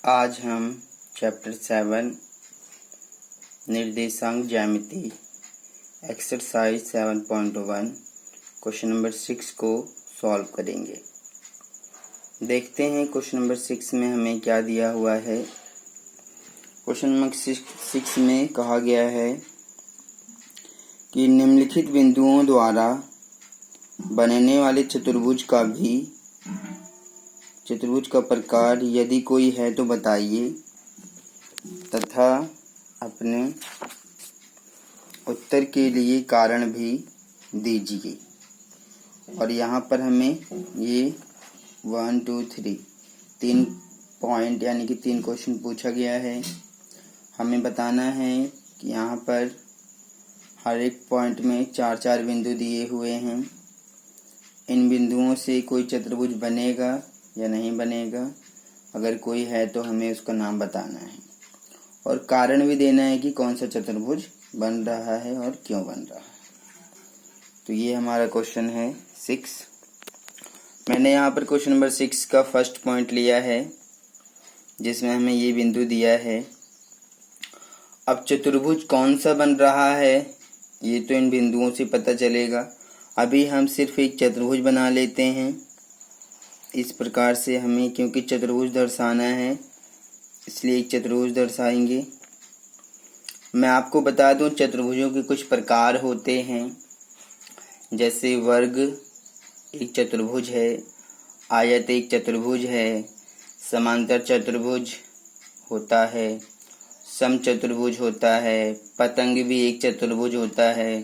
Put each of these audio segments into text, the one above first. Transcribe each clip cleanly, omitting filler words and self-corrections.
आज हम चैप्टर 7 निर्देशांक ज्यामिति एक्सरसाइज 7.1 क्वेश्चन नंबर 6 को सॉल्व करेंगे। देखते हैं क्वेश्चन नंबर 6 में हमें क्या दिया हुआ है। क्वेश्चन नंबर 6 में कहा गया है कि निम्नलिखित बिंदुओं द्वारा बनने वाले चतुर्भुज का प्रकार यदि कोई है तो बताइए तथा अपने उत्तर के लिए कारण भी दीजिए। और यहाँ पर हमें ये 1 2 3 3 पॉइंट यानी कि 3 क्वेश्चन पूछा गया है। हमें बताना है कि यहाँ पर हर एक पॉइंट में 4 बिंदु दिए हुए हैं। इन बिंदुओं से कोई चतुर्भुज बनेगा या नहीं बनेगा, अगर कोई है तो हमें उसका नाम बताना है और कारण भी देना है कि कौन सा चतुर्भुज बन रहा है और क्यों बन रहा है। तो ये हमारा क्वेश्चन है 6। मैंने यहाँ पर क्वेश्चन नंबर 6 का फर्स्ट पॉइंट लिया है जिसमें हमें ये बिंदु दिया है। अब चतुर्भुज कौन सा बन रहा है ये तो इन बिंदुओं से पता चलेगा। अभी हम सिर्फ एक चतुर्भुज बना लेते हैं। इस प्रकार से हमें, क्योंकि चतुर्भुज दर्शाना है इसलिए एक चतुर्भुज दर्शाएंगे। मैं आपको बता दूं चतुर्भुजों के कुछ प्रकार होते हैं, जैसे वर्ग एक चतुर्भुज है, आयत एक चतुर्भुज है, समांतर चतुर्भुज होता है, समचतुर्भुज होता है, पतंग भी एक चतुर्भुज होता है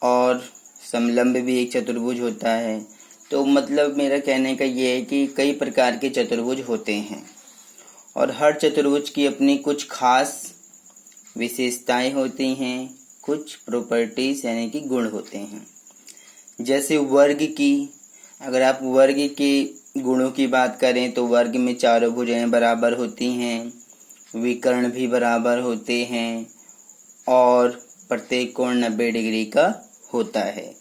और समलंब भी एक चतुर्भुज होता है। तो मतलब मेरा कहने का ये है कि कई प्रकार के चतुर्भुज होते हैं और हर चतुर्भुज की अपनी कुछ खास विशेषताएं होती हैं, कुछ प्रॉपर्टीज यानी कि गुण होते हैं। जैसे वर्ग की, अगर आप वर्ग के गुणों की बात करें तो वर्ग में चारों भुजाएं बराबर होती हैं, विकर्ण भी बराबर होते हैं और प्रत्येक कोण 90 डिग्री का होता है।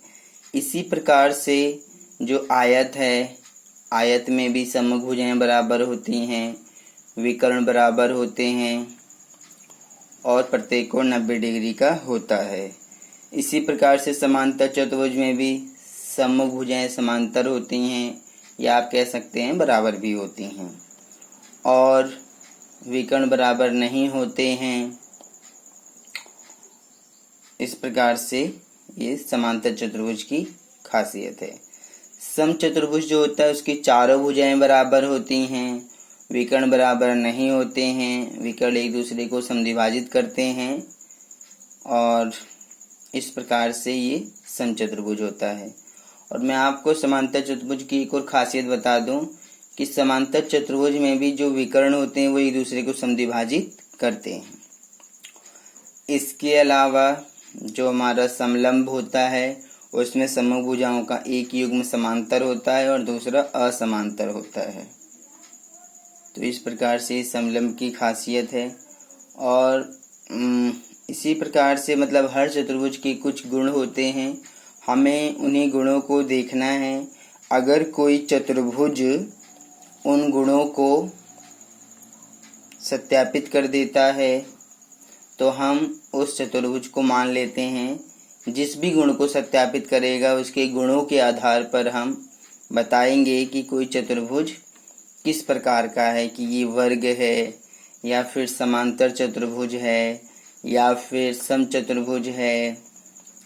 इसी प्रकार से जो आयत है, आयत में भी समभुजाएं बराबर होती हैं, विकर्ण बराबर होते हैं और प्रत्येक कोण 90 डिग्री का होता है। इसी प्रकार से समांतर चतुर्भुज में भी समभुजाएं समांतर होती हैं या आप कह सकते हैं बराबर भी होती हैं और विकर्ण बराबर नहीं होते हैं। इस प्रकार से ये समांतर चतुर्भुज की खासियत है। समचतुर्भुज जो होता है उसकी चारों भुजाएं बराबर होती हैं, विकर्ण बराबर नहीं होते हैं, विकर्ण एक दूसरे को समद्विभाजित करते हैं और इस प्रकार से ये समचतुर्भुज होता है। और मैं आपको समांतर चतुर्भुज की एक और खासियत बता दूं कि समांतर चतुर्भुज में भी जो विकर्ण होते हैं वो एक दूसरे को समद्विभाजित करते हैं। इसके अलावा जो हमारा समलंब होता है उसमें समभुजाओं का एक युग्म समांतर होता है और दूसरा असमांतर होता है। तो इस प्रकार से समलंब की खासियत है। और इसी प्रकार से मतलब हर चतुर्भुज के कुछ गुण होते हैं, हमें उन्हीं गुणों को देखना है। अगर कोई चतुर्भुज उन गुणों को सत्यापित कर देता है तो हम उस चतुर्भुज को मान लेते हैं। जिस भी गुण को सत्यापित करेगा उसके गुणों के आधार पर हम बताएंगे कि कोई चतुर्भुज किस प्रकार का है, कि ये वर्ग है या फिर समांतर चतुर्भुज है या फिर समचतुर्भुज है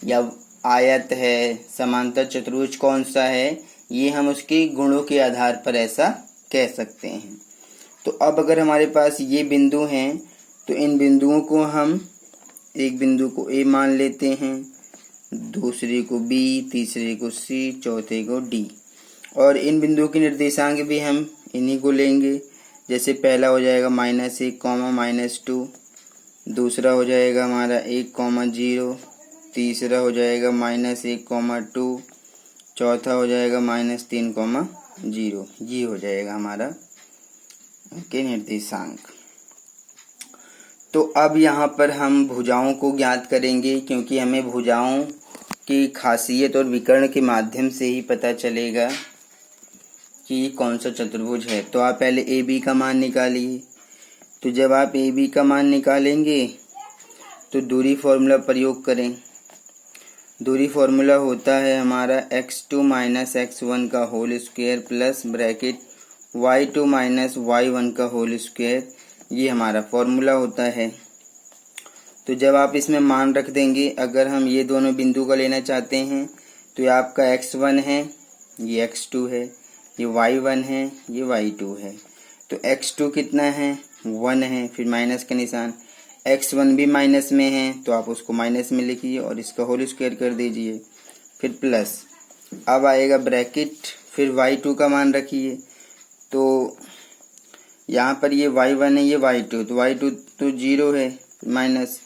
या आयत है। समांतर चतुर्भुज कौन सा है ये हम उसके गुणों के आधार पर ऐसा कह सकते हैं। तो अब अगर हमारे पास ये बिंदु हैं तो इन बिंदुओं को हम एक बिंदु को ए मान लेते हैं, दूसरे को बी, तीसरे को सी, चौथे को डी। और इन बिंदुओं के निर्देशांक भी हम इन्हीं को लेंगे। जैसे पहला हो जाएगा -1, -2, दूसरा हो जाएगा हमारा 1, 0, तीसरा हो जाएगा -1, 2, चौथा हो जाएगा -3, 0। ये हो जाएगा हमारा के निर्देशांक। तो अब यहाँ पर हम भुजाओं को ज्ञात करेंगे, क्योंकि हमें भुजाओं की खासियत और विकर्ण के माध्यम से ही पता चलेगा कि कौन सा चतुर्भुज है। तो आप पहले ए बी का मान निकालिए। तो जब आप ए बी का मान निकालेंगे तो दूरी फॉर्मूला प्रयोग करें। दूरी फॉर्मूला होता है हमारा x2 माइनस x1 का whole square plus bracket y2 minus y1 का होल स्क्वायर, ये हमारा फॉर्मूला होता है। तो जब आप इसमें मान रख देंगे, अगर हम ये दोनों बिंदु का लेना चाहते हैं तो ये आपका x1 है, ये x2 है, ये y1 है, ये y2 है। तो x2 कितना है, 1 है, फिर माइनस का निशान। x1 भी माइनस में है तो आप उसको माइनस में लिखिए और इसका होल स्क्वायर कर दीजिए, फिर प्लस। अब आएगा ब्रैकेट, फिर y2 का मान रखिए। तो यहाँ पर ये y1 है, ये y2, तो y2 तो 0 है, माइनस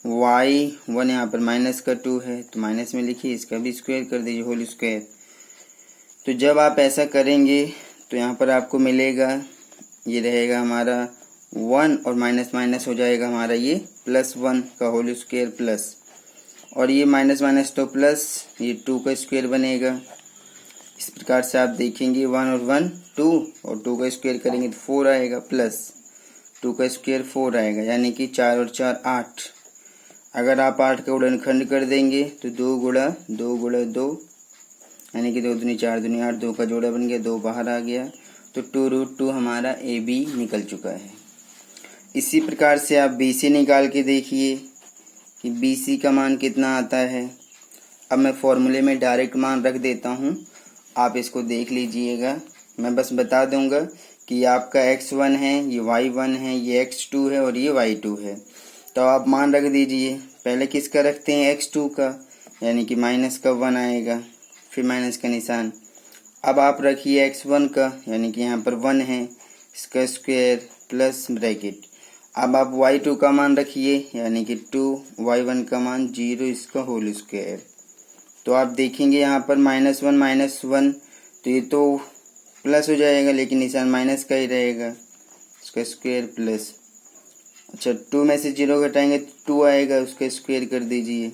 y1 यहाँ पर माइनस का 2 है तो माइनस में लिखिए, इसका भी स्क्वायर कर दीजिए, होल स्क्वायर। तो जब आप ऐसा करेंगे तो यहाँ पर आपको मिलेगा, ये रहेगा हमारा 1 और माइनस माइनस हो जाएगा हमारा ये +1 का होल स्क्वायर प्लस, और ये माइनस माइनस तो प्लस, ये 2 का स्क्वायर बनेगा। इस प्रकार से आप देखेंगे 1 और 1 2 और 2 का स्क्वायर करेंगे तो 4 आएगा, प्लस 2 का स्क्वायर 4 आएगा, यानी कि 4 और 4 8। अगर आप 8 का गुणनखंड कर देंगे तो 2 गुणा 2 यानी कि 2 दूनी 4 दूनी 8, 2 का जोड़ा बन गया, 2 बाहर आ गया। तो 2√2 हमारा ए बी निकल चुका है। इसी प्रकार से आप बी सी निकाल के देखिए कि बी सी का मान कितना आता है। अब मैं फॉर्मूले में डायरेक्ट मान रख देता हूँ, आप इसको देख लीजिएगा। मैं बस बता दूंगा कि आपका x1 है, ये y1 है, ये x2 है और ये y2 है। तो आप मान रख दीजिए। पहले किसका रखते हैं, x2 का, यानी कि माइनस का 1 आएगा, फिर माइनस का निशान। अब आप रखिए x1 का, यानी कि यहाँ पर 1 है, इसका स्क्वायर प्लस ब्रैकेट। अब आप y2 का मान रखिए, यानी कि 2, y1 का मान 0, इसका होल स्क्वायर। तो आप देखेंगे यहाँ पर -1 तो ये तो प्लस हो जाएगा, लेकिन निशान माइनस का ही रहेगा, इसका स्क्वायर प्लस। अच्छा, 2 में से 0 घटाएंगे तो 2 आएगा, उसका स्क्वायर कर दीजिए।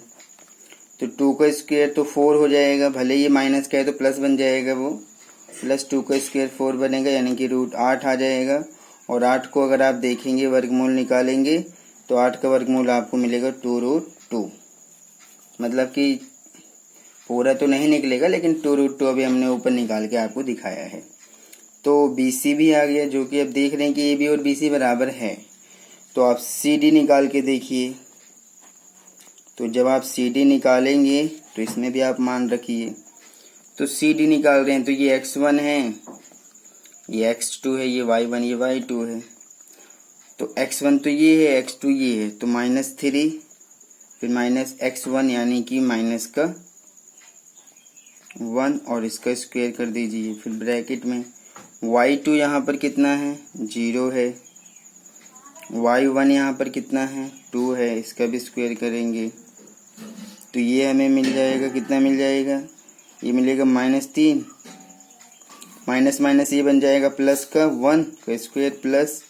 तो 2 का स्क्वायर तो 4 हो जाएगा, भले ये माइनस का है तो प्लस बन जाएगा, वो प्लस 2 का स्क्वायर 4 बनेगा, यानी कि √8 आ जाएगा। और 8 को अगर आप देखेंगे वर्गमूल निकालेंगे तो 8 का वर्गमूल आपको मिलेगा 2√2। मतलब कि पूरा तो नहीं निकलेगा, लेकिन 2√2 अभी हमने ऊपर निकाल के आपको दिखाया है। तो बी सी भी आ गया, जो कि अब देख रहे हैं कि ए बी और बी सी बराबर है। तो आप सी डी निकाल के देखिए। तो जब आप सी डी निकालेंगे तो इसमें भी आप मान रखिए। तो सी डी निकाल रहे हैं तो ये x1 है, ये x2 है, ये y1, ये y2 है। तो x1 तो ये है, x2 ये है, तो -3 फिर माइनस x1, यानी कि माइनस का 1 और इसका स्क्वायर कर दीजिए, फिर ब्रैकेट में y2 यहाँ पर कितना है, 0 है, y1 यहाँ पर कितना है, 2 है, इसका भी स्क्वायर करेंगे तो ये हमें मिल जाएगा, कितना मिल जाएगा, ये मिलेगा -3, माइनस माइनस ये बन जाएगा प्लस का 1 का स्क्वायर प्लस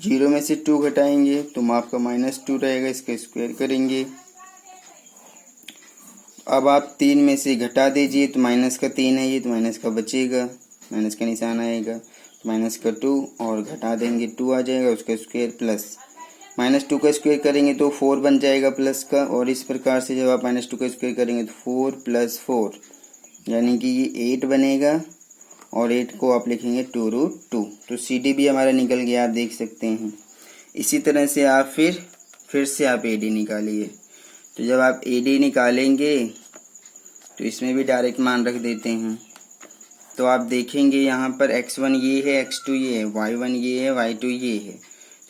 0 में से 2 घटाएंगे तो आपका -2 रहेगा, इसका स्क्वायर करेंगे। अब आप 3 में से घटा दीजिए तो माइनस का 3 है ये, तो माइनस का बचेगा, माइनस का निशान आएगा, तो माइनस का 2 और घटा देंगे 2 आ जाएगा, उसका स्क्वायर प्लस -2 का स्क्वायर करेंगे तो 4 बन जाएगा प्लस का। और इस प्रकार से जब आप -2 का स्क्वायर करेंगे तो 4 + 4 यानी कि ये 8 बनेगा, और 8 को आप लिखेंगे 2√2। तो सी डी भी हमारा निकल गया, आप देख सकते हैं। इसी तरह से आप फिर से आप ए डी निकालिए। तो जब आप ए डी निकालेंगे तो इसमें भी डायरेक्ट मान रख देते हैं। तो आप देखेंगे यहाँ पर x1 ये है, x2 ये है, y1 ये है, y2 ये है।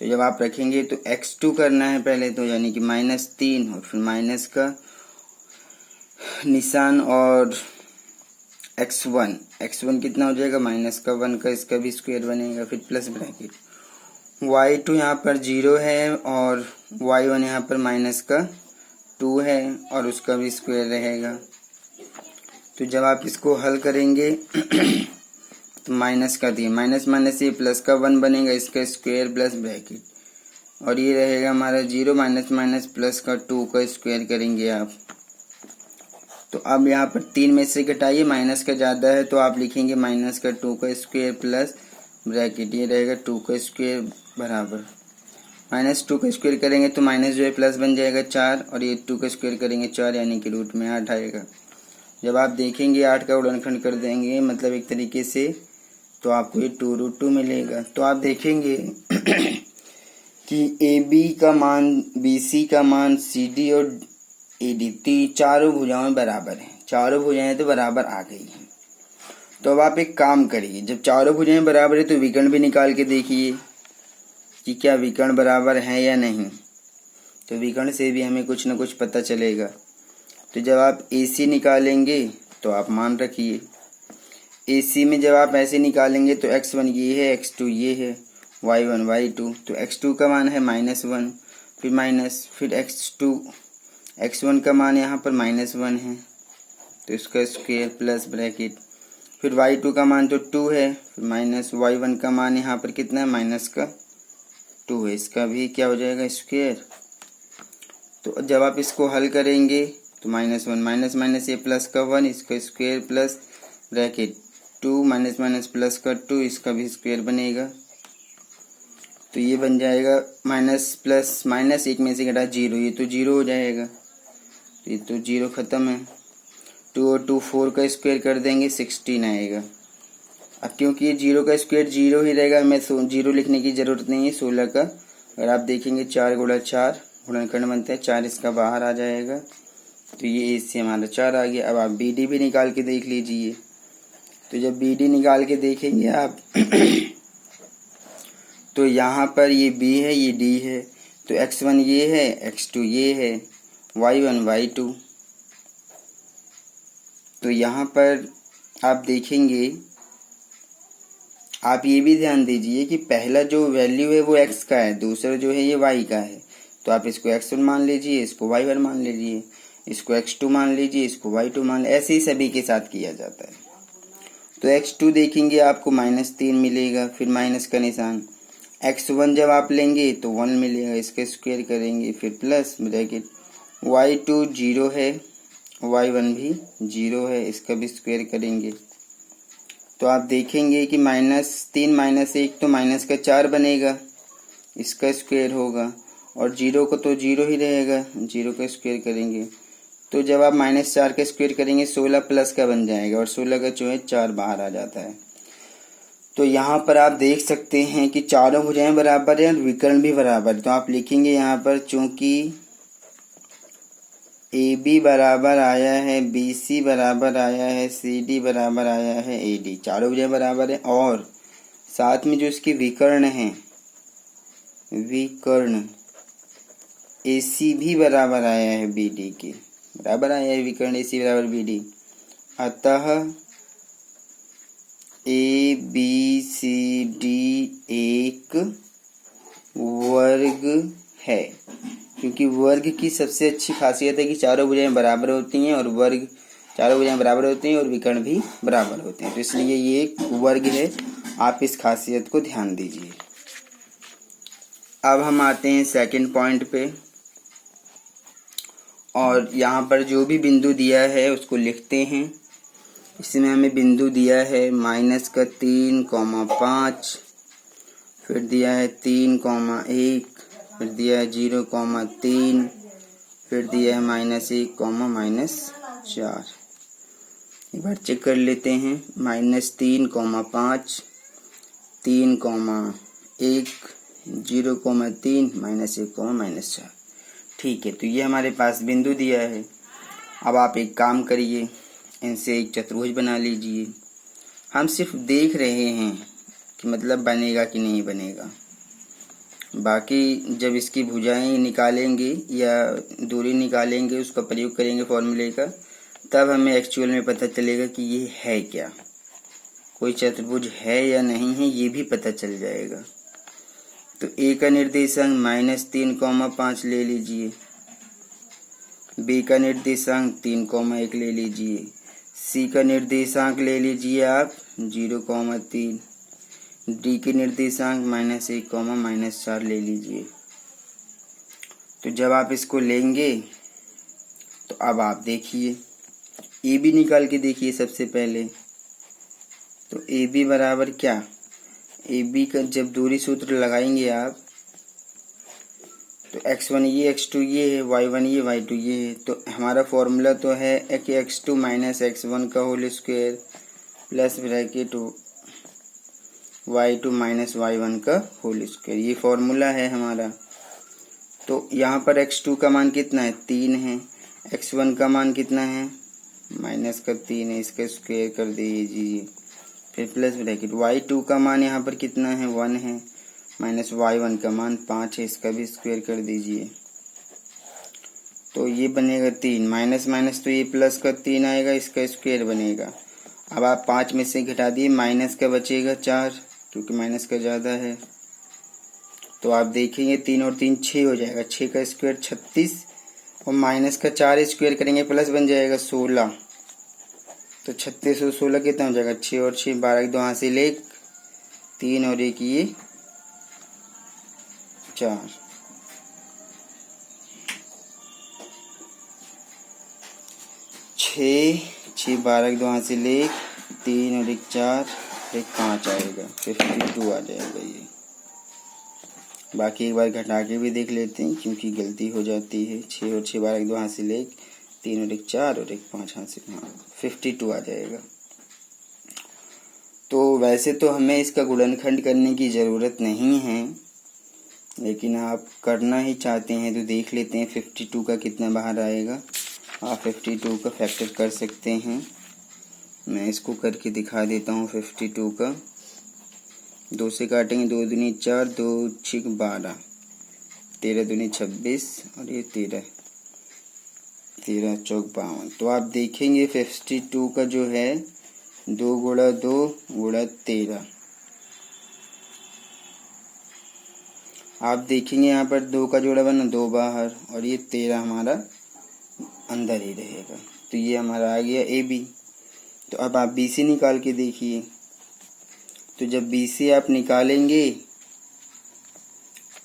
तो जब आप रखेंगे तो x2 करना है पहले, तो यानी कि -3 और फिर माइनस का निशान, और x1 कितना हो जाएगा, माइनस का 1 का, इसका भी स्क्वायर बनेगा, फिर प्लस ब्रैकेट। y2 यहाँ पर 0 है और y1 यहाँ पर माइनस का 2 है और उसका भी स्क्वायर रहेगा। तो जब आप इसको हल करेंगे तो माइनस का दिए, माइनस माइनस ये प्लस का 1 बनेगा, इसका स्क्वायर प्लस ब्रैकेट, और ये रहेगा हमारा 0 माइनस माइनस प्लस का 2 का स्क्वायर करेंगे आप, तो अब यहाँ पर 3 में से घटाइए, माइनस का ज़्यादा है तो आप लिखेंगे माइनस का 2 का स्क्वायर प्लस ब्रैकेट ये रहेगा 2 का स्क्वायर बराबर माइनस 2 का स्क्वायर करेंगे तो माइनस जो है प्लस बन जाएगा 4 और ये 2 का स्क्वायर करेंगे 4 यानी कि रूट में 8 आएगा। जब आप देखेंगे 8 का गुणनखंड कर देंगे मतलब एक तरीके से तो आपको ये 2√2 मिलेगा। तो आप देखेंगे कि AB का मान BC का मान CD और AD चारों भुजाएं बराबर हैं, चारों भुजाएं तो बराबर आ गई हैं। तो अब आप एक काम करिए, जब चारों भुजाएं बराबर है तो विकर्ण भी निकाल के देखिए कि क्या विकर्ण बराबर है या नहीं। तो विकर्ण से भी हमें कुछ न कुछ पता चलेगा। तो जब आप AC निकालेंगे तो आप मान रखिए AC में जब आप ऐसे निकालेंगे तो x1 ये है, x2 ये है, y1 y2। तो x2 का मान है -1, फिर माइनस, फिर x1 का मान यहाँ पर -1 है तो इसका स्क्वायर प्लस ब्रैकेट, फिर y2 का मान तो 2 है, फिर माइनस y1 का मान यहाँ पर कितना है -2 है, इसका भी क्या हो जाएगा स्क्वायर। तो जब आप इसको हल करेंगे तो -1 माइनस माइनस ये प्लस का 1 इसका square plus bracket 2 minus minus plus का 2 इसका भी स्क्वायर बनेगा। तो ये बन जाएगा माइनस प्लस माइनस, एक में से घटा 0, ये तो 0 हो जाएगा, तो ये तो 0 ख़त्म है। 2 और 2 4 का स्क्वायर कर देंगे 16 आएगा। अब क्योंकि ये 0 का स्क्वायर 0 ही रहेगा, हमें 0 लिखने की ज़रूरत नहीं है 16 का। अगर आप देखेंगे 4 गुणा 4 गुणनखंड बनता है 4, इसका बाहर आ जाएगा तो ये इससे हमारा 4 आ गया। अब आप BD भी निकाल के देख लीजिए। तो जब BD निकाल के देखेंगे आप तो यहाँ पर ये B है ये D है, तो x1 ये है, x2 ये है, y1 y2। तो यहाँ पर आप देखेंगे, आप ये भी ध्यान दीजिए कि पहला जो वैल्यू है वो x का है, दूसरा जो है ये y का है। तो आप इसको x1 मान लीजिए, इसको y1 मान लीजिए, इसको x2 मान लीजिए, इसको y2 मान लीजिए, ऐसे ही सभी के साथ किया जाता है। तो x2 देखेंगे आपको -3 मिलेगा, फिर माइनस का निशान, x1 जब आप लेंगे तो 1 मिलेगा, इसका स्क्वायर करेंगे फिर प्लस ब्रैकेट, y2 0 है, y1 भी 0 है, इसका भी स्क्वायर करेंगे। तो आप देखेंगे कि -3 -1 तो माइनस का 4 बनेगा, इसका स्क्वायर होगा, और 0 को तो 0 ही रहेगा, 0 का स्क्वायर करेंगे। तो जब आप -4 का स्क्वायर करेंगे 16 प्लस का बन जाएगा, और 16 का जो है 4 बाहर आ जाता है। तो यहाँ पर आप देख सकते हैं कि चारों भुजाएं बराबर है और विकर्ण भी बराबर है। तो आप लिखेंगे यहाँ पर चूंकि AB बराबर आया है, BC बराबर आया है, CD बराबर आया है AD, चारों भुजाएं बराबर है, और साथ में जो इसके विकर्ण हैं, विकर्ण AC भी बराबर आया है BD के, बराबर आया है विकर्ण AC बराबर BD। अतः ABCD एक वर्ग है, क्योंकि वर्ग की सबसे अच्छी खासियत है कि चारों भुजाएं बराबर होती हैं, और वर्ग चारों भुजाएं बराबर होती हैं और विकर्ण भी बराबर होते हैं, तो इसलिए ये एक वर्ग है। आप इस खासियत को ध्यान दीजिए। अब हम आते हैं सेकंड पॉइंट पे, और यहाँ पर जो भी बिंदु दिया है उसको लिखते हैं। इसमें हमें बिंदु दिया है -3,5, फिर दिया है 3,1, फिर दिया है 0,3, फिर दिया है -1, -4। एक बार चेक कर लेते हैं, -3,5, 3,1, 0,3, -1, -4। ठीक है, तो ये हमारे पास बिंदु दिया है। अब आप एक काम करिए, इनसे एक चतुर्भुज बना लीजिए। हम सिर्फ देख रहे हैं कि मतलब बनेगा कि नहीं बनेगा, बाकी जब इसकी भुजाएं निकालेंगे या दूरी निकालेंगे, उसका प्रयोग करेंगे फॉर्मूले का, तब हमें एक्चुअल में पता चलेगा कि ये है क्या, कोई चतुर्भुज है या नहीं है, ये भी पता चल जाएगा। तो ए का निर्देशांक -3,5 ले लीजिए, बी का निर्देशांक 3,1 ले लीजिए, सी का निर्देशांक ले लीजिए आप 0,3, डी के निर्देशांक -1, -4 ले लीजिए। तो जब आप इसको लेंगे तो अब आप देखिए ए बी निकाल के देखिए सबसे पहले। तो ए बी बराबर क्या, ए बी का जब दूरी सूत्र लगाएंगे आप, तो x1 ये x2 ये है, y1 ये y2 ये है। तो हमारा फॉर्मूला तो है कि x2 माइनस x1 का whole square plus bracket y2 minus y1 का होल स्क्वायर, ये फॉर्मूला है हमारा। तो यहाँ पर x2 का मान कितना है, 3 है। x1 का मान कितना है, माइनस का 3 है, इसका स्क्वायर कर दीजिए। फिर प्लस ब्रैकेट y2 का मान यहाँ पर कितना है, 1 है, माइनस y1 का मान 5 है, इसका भी स्क्वायर कर दीजिए। तो ये बनेगा 3, माइनस माइनस तो ये प्लस का 3 आएगा, इसका स्क्वायर बनेगा। अब आप 5 में से घटा दिए, माइनस का बचेगा 4, क्योंकि माइनस का ज़्यादा है। तो आप देखेंगे 3 और 3 6 हो जाएगा, 6 का स्क्वायर 36, और माइनस का 4 स्क्वायर करेंगे प्लस बन जाएगा 16। तो 36 और 16 कितना हो जाएगा, 6 और 6 12, 2 हासिल 1, 3 और 1 ये 4। 6 6 12, 2 हासिल 1, 3 और 1 4, 1 5 आएगा, 52 आ जाएगा ये। बाकी एक बार घटा के भी देख लेते हैं, क्योंकि गलती हो जाती है। 6 और 6 12, 2 हासिल 1, 3 और 1 4 और 1 5 हासिल, हाँ 52 आ जाएगा। तो वैसे तो हमें इसका गुणनखंड करने की ज़रूरत नहीं है, लेकिन आप करना ही चाहते हैं तो देख लेते हैं 52 का कितना बाहर आएगा। आप 52 का फैक्टर कर सकते हैं, मैं इसको करके दिखा देता हूँ। 52 का 2 से काटेंगे, 2 दूनी 4, 2 6 12, 13 दूनी 26 और ये 13 चौक 52। तो आप देखेंगे 52 का जो है 2 गुणा 2 गुणा 13। आप देखेंगे यहाँ पर 2 का जोड़ा बना, 2 बाहर, और ये 13 हमारा अंदर ही रहेगा। तो ये हमारा आ गया ए बी। तो अब आप बी सी निकाल के देखिए। तो जब बी सी आप निकालेंगे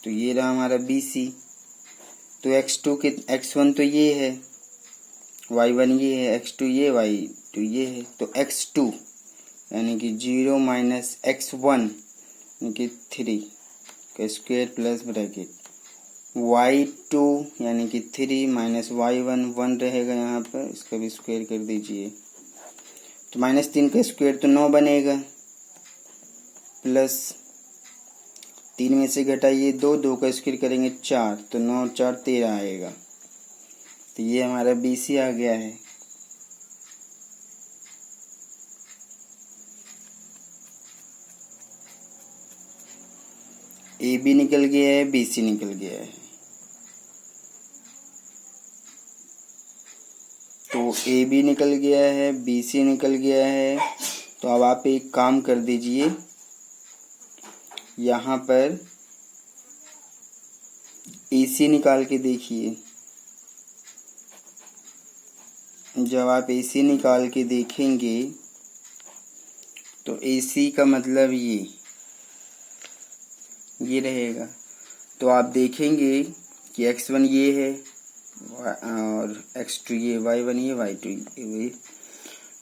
तो ये रहा हमारा बी सी। तो x2 के x1 तो ये है, y1 ये है, x2 ये, y2 ये है। तो x2 यानी कि 0 माइनस x1 यानी कि 3 का स्क्वायर प्लस ब्रैकेट y2 यानी कि 3 माइनस y1 1 रहेगा यहाँ पर, इसका भी स्क्वायर कर दीजिए। तो -3 का स्क्वायर तो 9 बनेगा, प्लस 3 में से घटाइए 2, 2 का स्क्वायर करेंगे 4, तो 9 4 13 आएगा। तो ये हमारा बी सी आ गया है। ए बी निकल गया है, बी सी निकल गया है। तो ए बी निकल गया है, बी सी निकल गया है। तो अब आप एक काम कर दीजिए, यहाँ पर ए सी निकाल के देखिए। जब आप ए सी निकाल के देखेंगे तो ए सी का मतलब ये रहेगा। तो आप देखेंगे कि x1 ये है और x2 ये, y1 ये, y2 ये।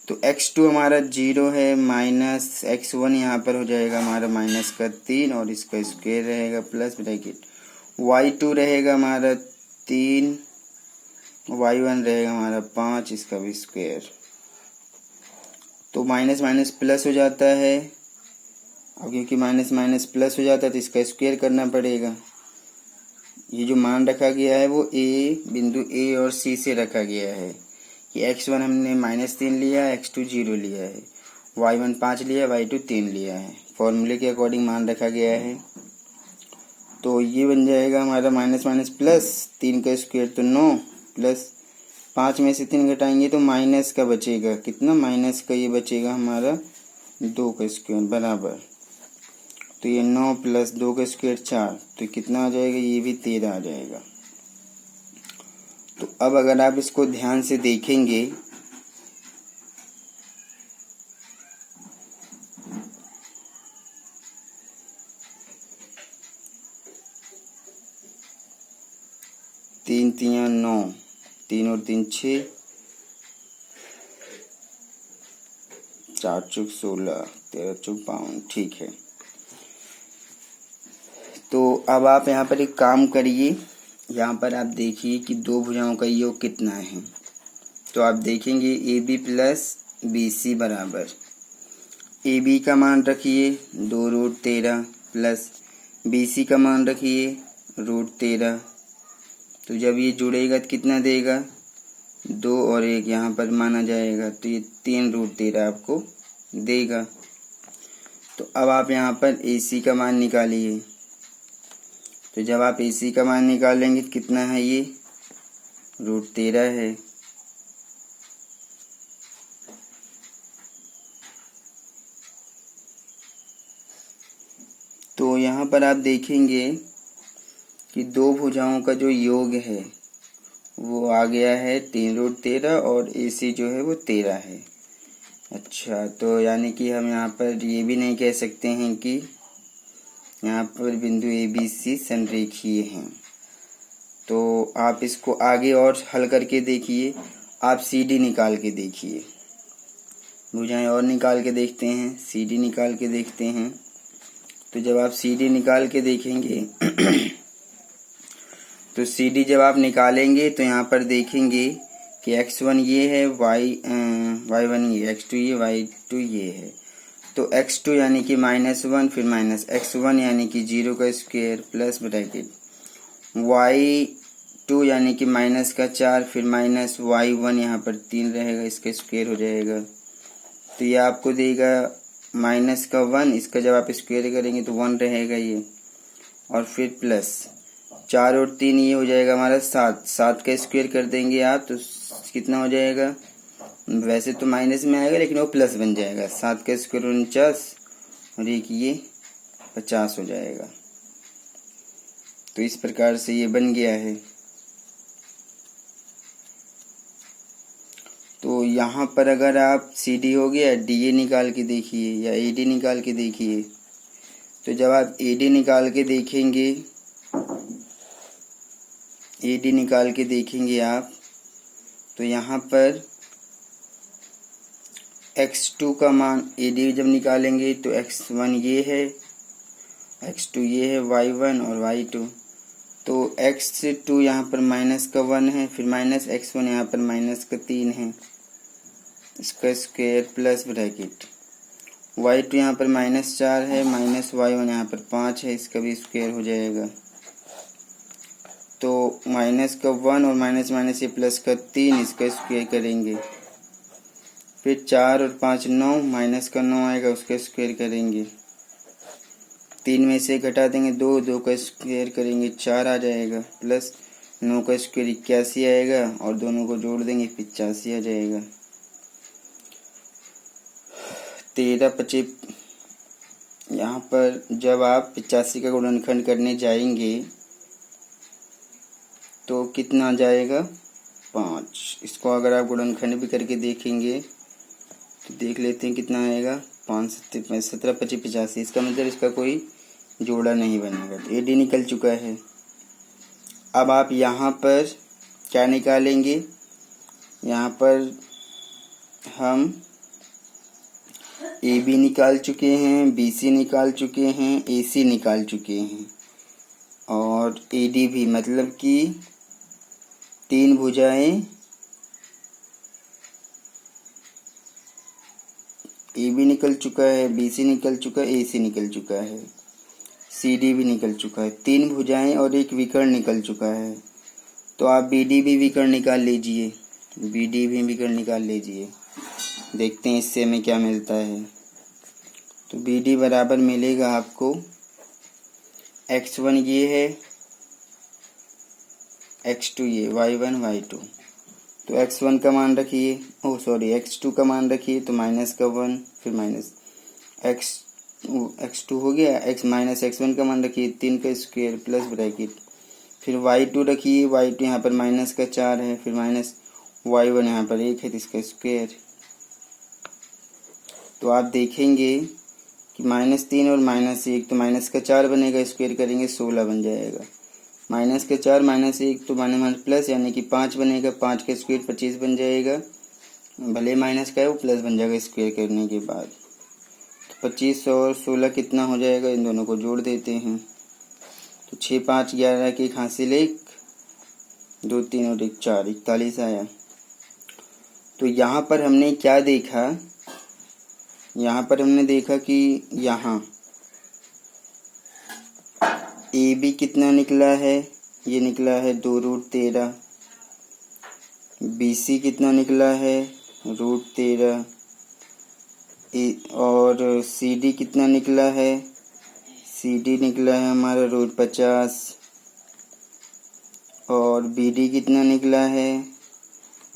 तो x2 हमारा 0 है, माइनस x1 यहाँ पर हो जाएगा हमारा माइनस का 3 और इसका स्क्वायर रहेगा प्लस ब्रैकेट y2 रहेगा हमारा 3, y1 रहेगा हमारा 5, इसका भी स्क्वायर। तो माइनस माइनस प्लस हो जाता है, अब क्योंकि माइनस माइनस प्लस हो जाता है तो इसका स्क्वायर करना पड़ेगा। ये जो मान रखा गया है वो बिंदु ए और सी से रखा गया है कि x1 हमने -3 लिया, x2 0 लिया है, y1 5 लिया, y2 3 लिया है। फॉर्मूले के अकॉर्डिंग मान रखा गया है। तो ये बन जाएगा हमारा माइनस माइनस प्लस, 3 का स्क्वायर तो 9, प्लस 5 में से 3 घटाएंगे तो माइनस का बचेगा, कितना माइनस का ये बचेगा हमारा 2 का स्क्वायर बराबर। तो ये 9 प्लस 2 का स्क्वायर 4, तो कितना आ जाएगा, ये भी 13 आ जाएगा। तो अब अगर आप इसको ध्यान से देखेंगे तीन 9, 3 और 3 6, 4 चौक 16, 13 चौक 52, ठीक है। तो अब आप यहाँ पर एक काम करिए, यहाँ पर आप देखिए कि दो भुजाओं का योग कितना है। तो आप देखेंगे AB प्लस BC बराबर AB का मान रखिए 2√13 प्लस BC का मान रखिए √13। तो जब ये जुड़ेगा तो कितना देगा, 2 और 1 यहाँ पर माना जाएगा, तो ये 3√13 आपको देगा। तो अब आप यहाँ पर AC का मान निकालिए। तो जब आप AC का मान निकालेंगे कितना है, ये √13 है। तो यहाँ पर आप देखेंगे कि दो भुजाओं का जो योग है वो आ गया है 3√13 और AC जो है वो 13 है। अच्छा, तो यानी कि हम यहाँ पर ये भी नहीं कह सकते हैं कि यहाँ पर बिंदु ABC संरेखीय हैं। तो आप इसको आगे और हल करके देखिए, आप CD निकाल के देखिए, भुजाएं और निकाल के देखते हैं, CD निकाल के देखते हैं। तो जब आप CD निकाल के देखेंगे तो CD जब आप निकालेंगे तो यहाँ पर देखेंगे कि x1 ये है, y1 ये, x2 ये, y2 ये है। तो x2 यानी कि -1, फिर माइनस x1 यानी कि 0 का स्क्वायर प्लस ब्रैकेट y2 यानी कि -4, फिर माइनस y1 यहाँ पर 3 रहेगा, इसका स्क्वायर हो जाएगा। तो ये आपको देगा -1, इसका जब आप स्क्वायर करेंगे तो 1 रहेगा ये, और फिर प्लस 4 और 3 ये हो जाएगा हमारा 7 का स्क्वायर कर देंगे आप तो कितना हो जाएगा, वैसे तो माइनस में आएगा लेकिन वो प्लस बन जाएगा। 7 का स्क्वायर 49 और एक ये 50 हो जाएगा। तो इस प्रकार से ये बन गया है। तो यहाँ पर अगर आप CD हो गया, DA निकाल के देखिए या AD निकाल के देखिए। तो जब आप AD निकाल के देखेंगे, AD निकाल के देखेंगे आप, तो यहाँ पर x2 का मान AD जब निकालेंगे तो x1 ये है, x2 ये है, y1 और y2। तो x2 यहाँ पर -1 है, फिर माइनस x1 यहाँ पर -3 है, इसका स्क्वायर प्लस ब्रैकेट y2 यहाँ पर -4 है, माइनस y1 यहाँ पर 5 है, इसका भी स्क्वायर हो जाएगा। तो -1 और माइनस ये प्लस का 3, इसका स्क्वायर करेंगे, फिर 4 और 5 9, -9 आएगा, उसका स्क्वायर करेंगे, 3 में से घटा देंगे 2 का स्क्वायर करेंगे 4 आ जाएगा, प्लस 9 का स्क्वायर 81 आएगा, और दोनों को जोड़ देंगे 85 आ जाएगा। 13×25 यहाँ पर जब आप 85 का गुणनखंड करने जाएंगे तो कितना आ जाएगा, 5। इसको अगर आप गुणनखंड भी करके देखेंगे तो देख लेते हैं कितना आएगा, 5 17 25 85। इसका मतलब इसका कोई जोड़ा नहीं बनेगा। तो AD निकल चुका है। अब आप यहाँ पर क्या निकालेंगे, यहाँ पर हम AB निकाल चुके हैं, BC निकाल चुके हैं, AC निकाल चुके हैं, और AD भी, मतलब कि 3 भुजाएं AB निकल चुका है, BC निकल चुका है, AC निकल चुका है, CD भी निकल चुका है। 3 भुजाएं और एक विकर्ण निकल चुका है। तो आप BD भी विकर्ण निकाल लीजिए, BD भी विकर्ण निकाल लीजिए, देखते हैं इससे हमें क्या मिलता है। तो BD बराबर मिलेगा आपको, x1 ये है, x2 ये, y1 y2। तो x1 का मान रखिए, x2 का मान रखिए, तो -1, फिर माइनस x2 हो गया, -x1 का मान रखिए 3 का स्क्वायर प्लस ब्रैकेट, फिर y2 रखिए, y2 यहाँ पर -4 है, फिर माइनस y1 यहाँ पर 1 है, इसका स्क्वायर। तो आप देखेंगे कि -3 और -1, तो -4 बनेगा, स्क्वायर करेंगे 16 बन जाएगा, -4 -1 तो माइनस प्लस यानी कि 5 बनेगा, 5 का स्क्वायर 25 बन जाएगा, भले माइनस का है वो प्लस बन जाएगा स्क्वायर करने के बाद। तो 25 और 16 कितना हो जाएगा, इन दोनों को जोड़ देते हैं। तो 6 5 11 के हासिल 1, 2 3 और 1 4, 41 आया। तो यहाँ पर हमने क्या देखा, यहाँ पर हमने देखा कि यहाँ ए बी कितना निकला है, ये निकला है 2√13। बी सी कितना निकला है, √13। और सी डी कितना निकला है, सी डी निकला है हमारा √50। और बी डी कितना निकला है,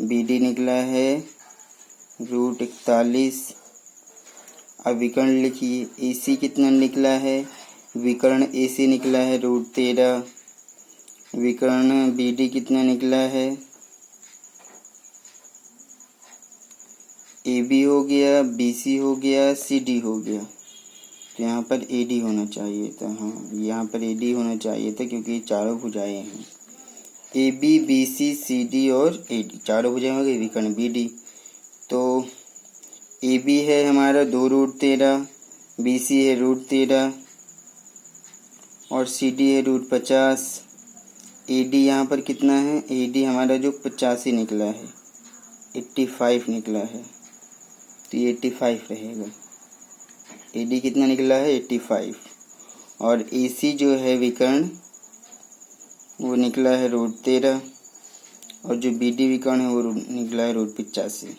बी डी निकला है √41। अब विकर्ण लिखिए, ए सी कितना निकला है, विकर्ण ए सी निकला है √13। विकर्ण बी डी कितना निकला है, ए बी हो गया, बी सी हो गया, सी डी हो गया। तो यहाँ पर ए डी होना चाहिए था, हाँ यहाँ पर ए डी होना चाहिए था क्योंकि ये चारों भुजाएं हैं। A B B C C D और ए डी चारों भुजाएं हो गई, विकर्ण बी डी। तो ए बी है हमारा 2√13, बी सी है √13 और सी डी है √50। ए डी यहाँ पर कितना है, ए डी हमारा जो 85 निकला है, 85 निकला है, तो ये 85 रहेगा। ए डी कितना निकला है, 85। और ए सी जो है विकर्ण वो निकला है √13 और जो बी डी विकर्ण है वो निकला है √85।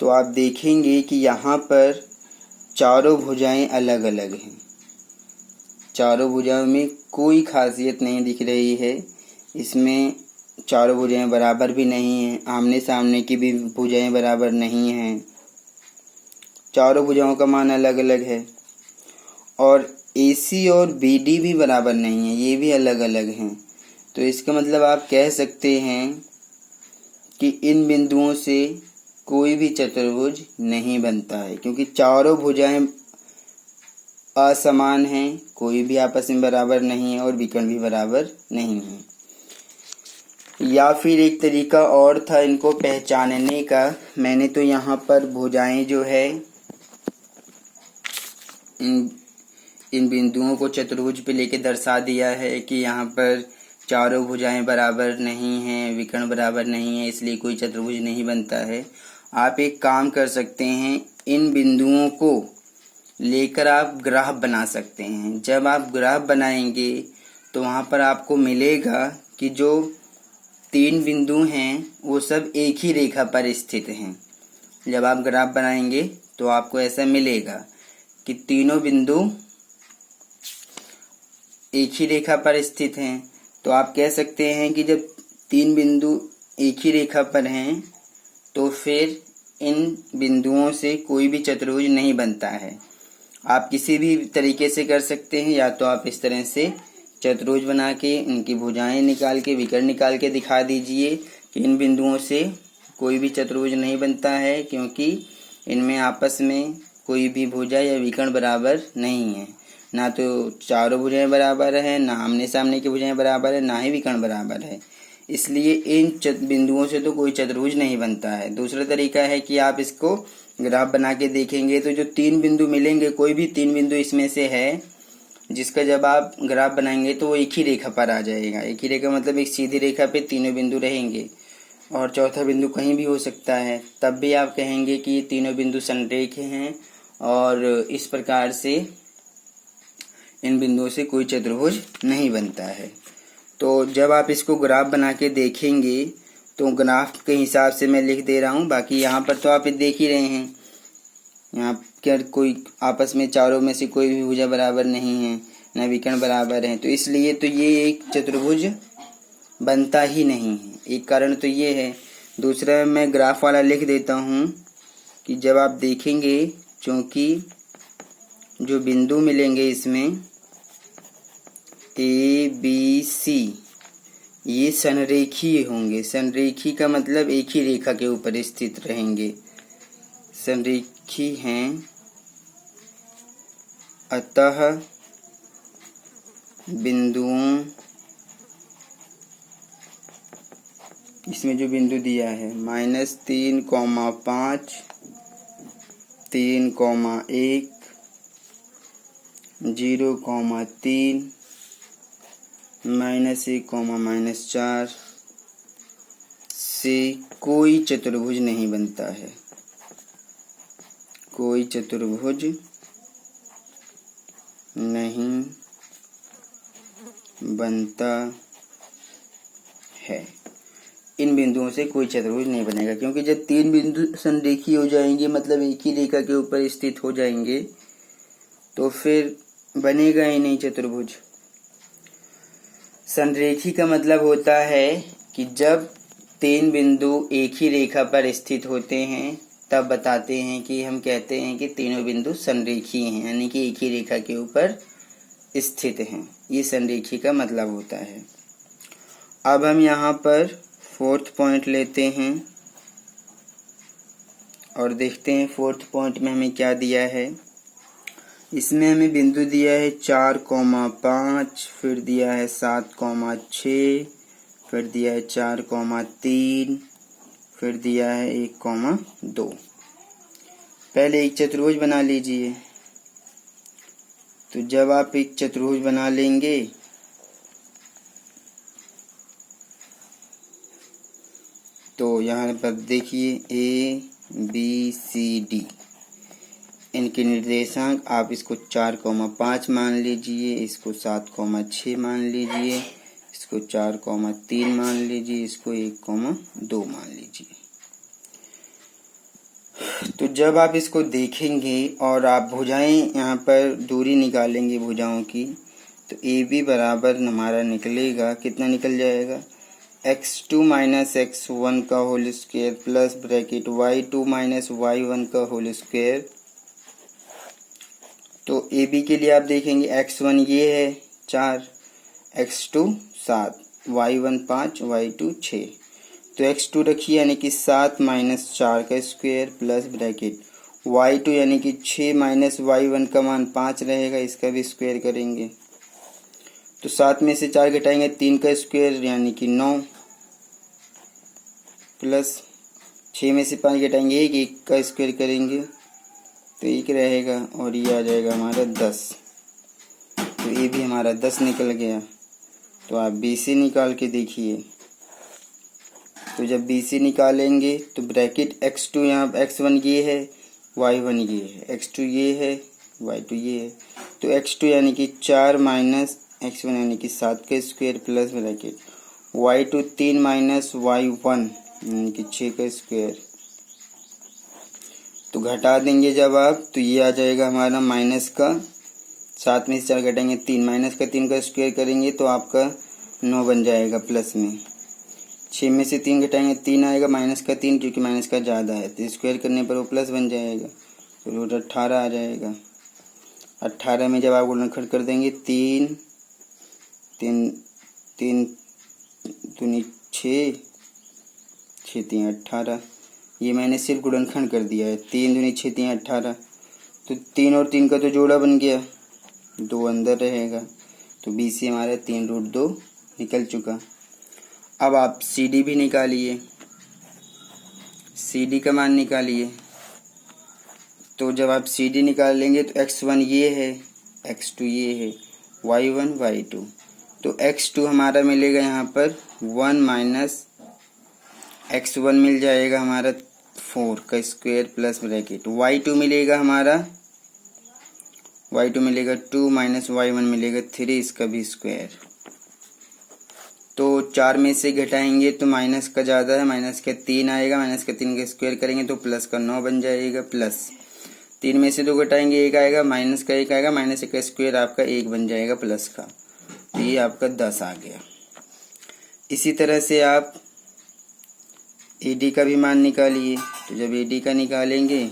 तो आप देखेंगे कि यहाँ पर चारों भुजाएं अलग अलग हैं, चारों भुजाओं में कोई खासियत नहीं दिख रही है। इसमें चारों भुजाएं बराबर भी नहीं हैं, आमने सामने की भी भुजाएं बराबर नहीं हैं, चारों भुजाओं का मान अलग अलग है। और AC और BD भी बराबर नहीं है, ये भी अलग अलग हैं। तो इसका मतलब आप कह सकते हैं कि इन बिंदुओं से कोई भी चतुर्भुज नहीं बनता है, क्योंकि चारों भुजाएं असमान हैं, कोई भी आपस में बराबर नहीं है और विकर्ण भी बराबर नहीं है। या फिर एक तरीका और था इनको पहचानने का, मैंने तो यहाँ पर भुजाएं जो है इन बिंदुओं को चतुर्भुज पे लेके दर्शा दिया है कि यहाँ पर चारों भुजाएं बराबर नहीं हैं, विकर्ण बराबर नहीं है, इसलिए कोई चतुर्भुज नहीं बनता है। आप एक काम कर सकते हैं, इन बिंदुओं को लेकर आप ग्राफ बना सकते हैं। जब आप ग्राफ बनाएंगे तो वहाँ पर आपको मिलेगा कि जो 3 बिंदु हैं वो सब एक ही रेखा पर स्थित हैं। जब आप ग्राफ बनाएंगे तो आपको ऐसा मिलेगा कि तीनों बिंदु एक ही रेखा पर स्थित हैं। तो आप कह सकते हैं कि जब 3 बिंदु एक ही रेखा पर हैं तो फिर इन बिंदुओं से कोई भी चतुर्भुज नहीं बनता है। आप किसी भी तरीके से कर सकते हैं, या तो आप इस तरह से चतुर्भुज बना के इनकी भुजाएं निकाल के विकर्ण निकाल के दिखा दीजिए कि इन बिंदुओं से कोई भी चतुर्भुज नहीं बनता है, क्योंकि इनमें आपस में कोई भी भुजा या विकर्ण बराबर नहीं है। ना तो चारों भुजाएं बराबर है, ना आमने सामने की भुजाएं बराबर है, ना ही विकर्ण बराबर है, इसलिए इन बिंदुओं से तो कोई चतुर्भुज नहीं बनता है। दूसरा तरीका है कि आप इसको ग्राफ बना के देखेंगे तो जो 3 बिंदु मिलेंगे, कोई भी 3 बिंदु इसमें से है जिसका जब आप ग्राफ बनाएंगे तो वो एक ही रेखा पर आ जाएगा। एक ही रेखा मतलब एक सीधी रेखा पे तीनों बिंदु रहेंगे और चौथा बिंदु कहीं भी हो सकता है, तब भी आप कहेंगे कि ये तीनों बिंदु संरेखीय हैं और इस प्रकार से इन बिंदुओं से कोई चतुर्भुज नहीं बनता है। तो जब आप इसको ग्राफ बना के देखेंगे तो ग्राफ के हिसाब से मैं लिख दे रहा हूँ, बाकी यहाँ पर तो आप देख ही रहे हैं, यहाँ क्या कोई आपस में चारों में से कोई भी भुजा बराबर नहीं है, न विकर्ण बराबर है, तो इसलिए तो ये एक चतुर्भुज बनता ही नहीं है। एक कारण तो ये है। दूसरा मैं ग्राफ वाला लिख देता हूँ कि जब आप देखेंगे, क्योंकि जो बिंदु मिलेंगे इसमें ए बी सी ये संरेखीय होंगे। संरेखी का मतलब एक ही रेखा के ऊपर स्थित रहेंगे, संरेखी हैं, अतः बिंदुओं इसमें जो बिंदु दिया है -3,5 3,1 0,3 -1, -4 से कोई चतुर्भुज नहीं बनता है, कोई चतुर्भुज नहीं बनता है। इन बिंदुओं से कोई चतुर्भुज नहीं बनेगा, क्योंकि जब तीन बिंदु संरेखी हो जाएंगे, मतलब एक ही रेखा के ऊपर स्थित हो जाएंगे, तो फिर बनेगा ही नहीं चतुर्भुज। संरेखी का मतलब होता है कि जब तीन बिंदु एक ही रेखा पर स्थित होते हैं तब बताते हैं कि हम कहते हैं कि तीनों बिंदु संरेखी हैं, यानी कि एक ही रेखा के ऊपर स्थित हैं। ये संरेखी का मतलब होता है। अब हम यहाँ पर 4th पॉइंट लेते हैं और देखते हैं 4th पॉइंट में हमें क्या दिया है। इसमें हमें बिंदु दिया है 4,5, फिर दिया है 7,6, फिर दिया है 4,3, फिर दिया है 1,2। पहले एक चतुर्भुज बना लीजिए। तो जब आप एक चतुर्भुज बना लेंगे तो यहाँ पर देखिए ABCD, इनके निर्देशांक आप इसको 4,5 मान लीजिए, इसको 7,6 मान लीजिए, इसको 4,3 मान लीजिए, इसको 1,2 मान लीजिए। तो जब आप इसको देखेंगे और आप भुजाएं यहाँ पर दूरी निकालेंगे भुजाओं की, तो AB बराबर हमारा निकलेगा, कितना निकल जाएगा, x2 माइनस x1 का whole square plus bracket y2 minus y1 का होल स्क्वायर। तो AB के लिए आप देखेंगे x1 ये है 4, x2 7, y1 5, y2 6। तो x2 रखिए यानी कि 7 माइनस 4 का स्क्वायर प्लस ब्रैकेट y2 यानी कि 6 माइनस y1 का मान 5 रहेगा, इसका भी स्क्वायर करेंगे। तो 7 में से 4 घटाएंगे 3 का स्क्वायर यानी कि 9, प्लस 6 में से 5 घटाएंगे 1 का स्क्वायर करेंगे तो 1 रहेगा, और ये आ जाएगा हमारा 10। तो ये भी हमारा 10 निकल गया। तो आप BC निकाल के देखिए। तो जब BC निकालेंगे तो ब्रैकेट x2 यहाँ x1 ये है, y1 ये है, x2 ये है, y2 ये है। तो x2 यानी कि 4 माइनस x1 यानी कि 7 का square plus bracket y2 3 minus y1 यानी कि 6 का स्क्वायर। तो घटा देंगे जब आप, तो ये आ जाएगा हमारा माइनस का 7 में से 4 घटाएंगे 3, माइनस का 3 का स्क्वायर करेंगे तो आपका 9 बन जाएगा प्लस में। 6 में से 3 घटाएंगे 3 आएगा, माइनस का 3 क्योंकि माइनस का ज़्यादा है तो स्क्वायर करने पर वो प्लस बन जाएगा, तो रूट 18 आ जाएगा। 18 में जब आप गुणनखंड कर देंगे 3 3 3 दूनी 6 6 3 18, ये मैंने सिर्फ गुणनखंड कर दिया है। 3 दूनी 6 3 18, तो 3 और 3 का तो जोड़ा बन गया, 2 अंदर रहेगा। तो BC हमारा 3√2 निकल चुका। अब आप CD भी निकालिए, CD का मान निकालिए। तो जब आप CD निकालेंगे तो x1 ये है, x2 ये है, y1 y2। तो x2 हमारा मिलेगा यहाँ पर 1 माइनस x1 मिल जाएगा हमारा 4 का स्क्वायर प्लस ब्रैकेट y2 मिलेगा हमारा, y2 मिलेगा 2 माइनस y1 मिलेगा 3, इसका भी स्क्वायर। तो 4 में से घटाएंगे तो माइनस का ज़्यादा है, माइनस का 3 आएगा, माइनस का 3 का स्क्वायर करेंगे तो प्लस का 9 बन जाएगा, प्लस 3 में से 2 घटाएंगे 1 आएगा, माइनस का 1 आएगा, माइनस का स्क्वायर आपका 1 बन जाएगा प्लस का, तो ये आपका 10 आ गया। इसी तरह से आप AD का भी मान निकालिए। तो जब AD का निकालेंगे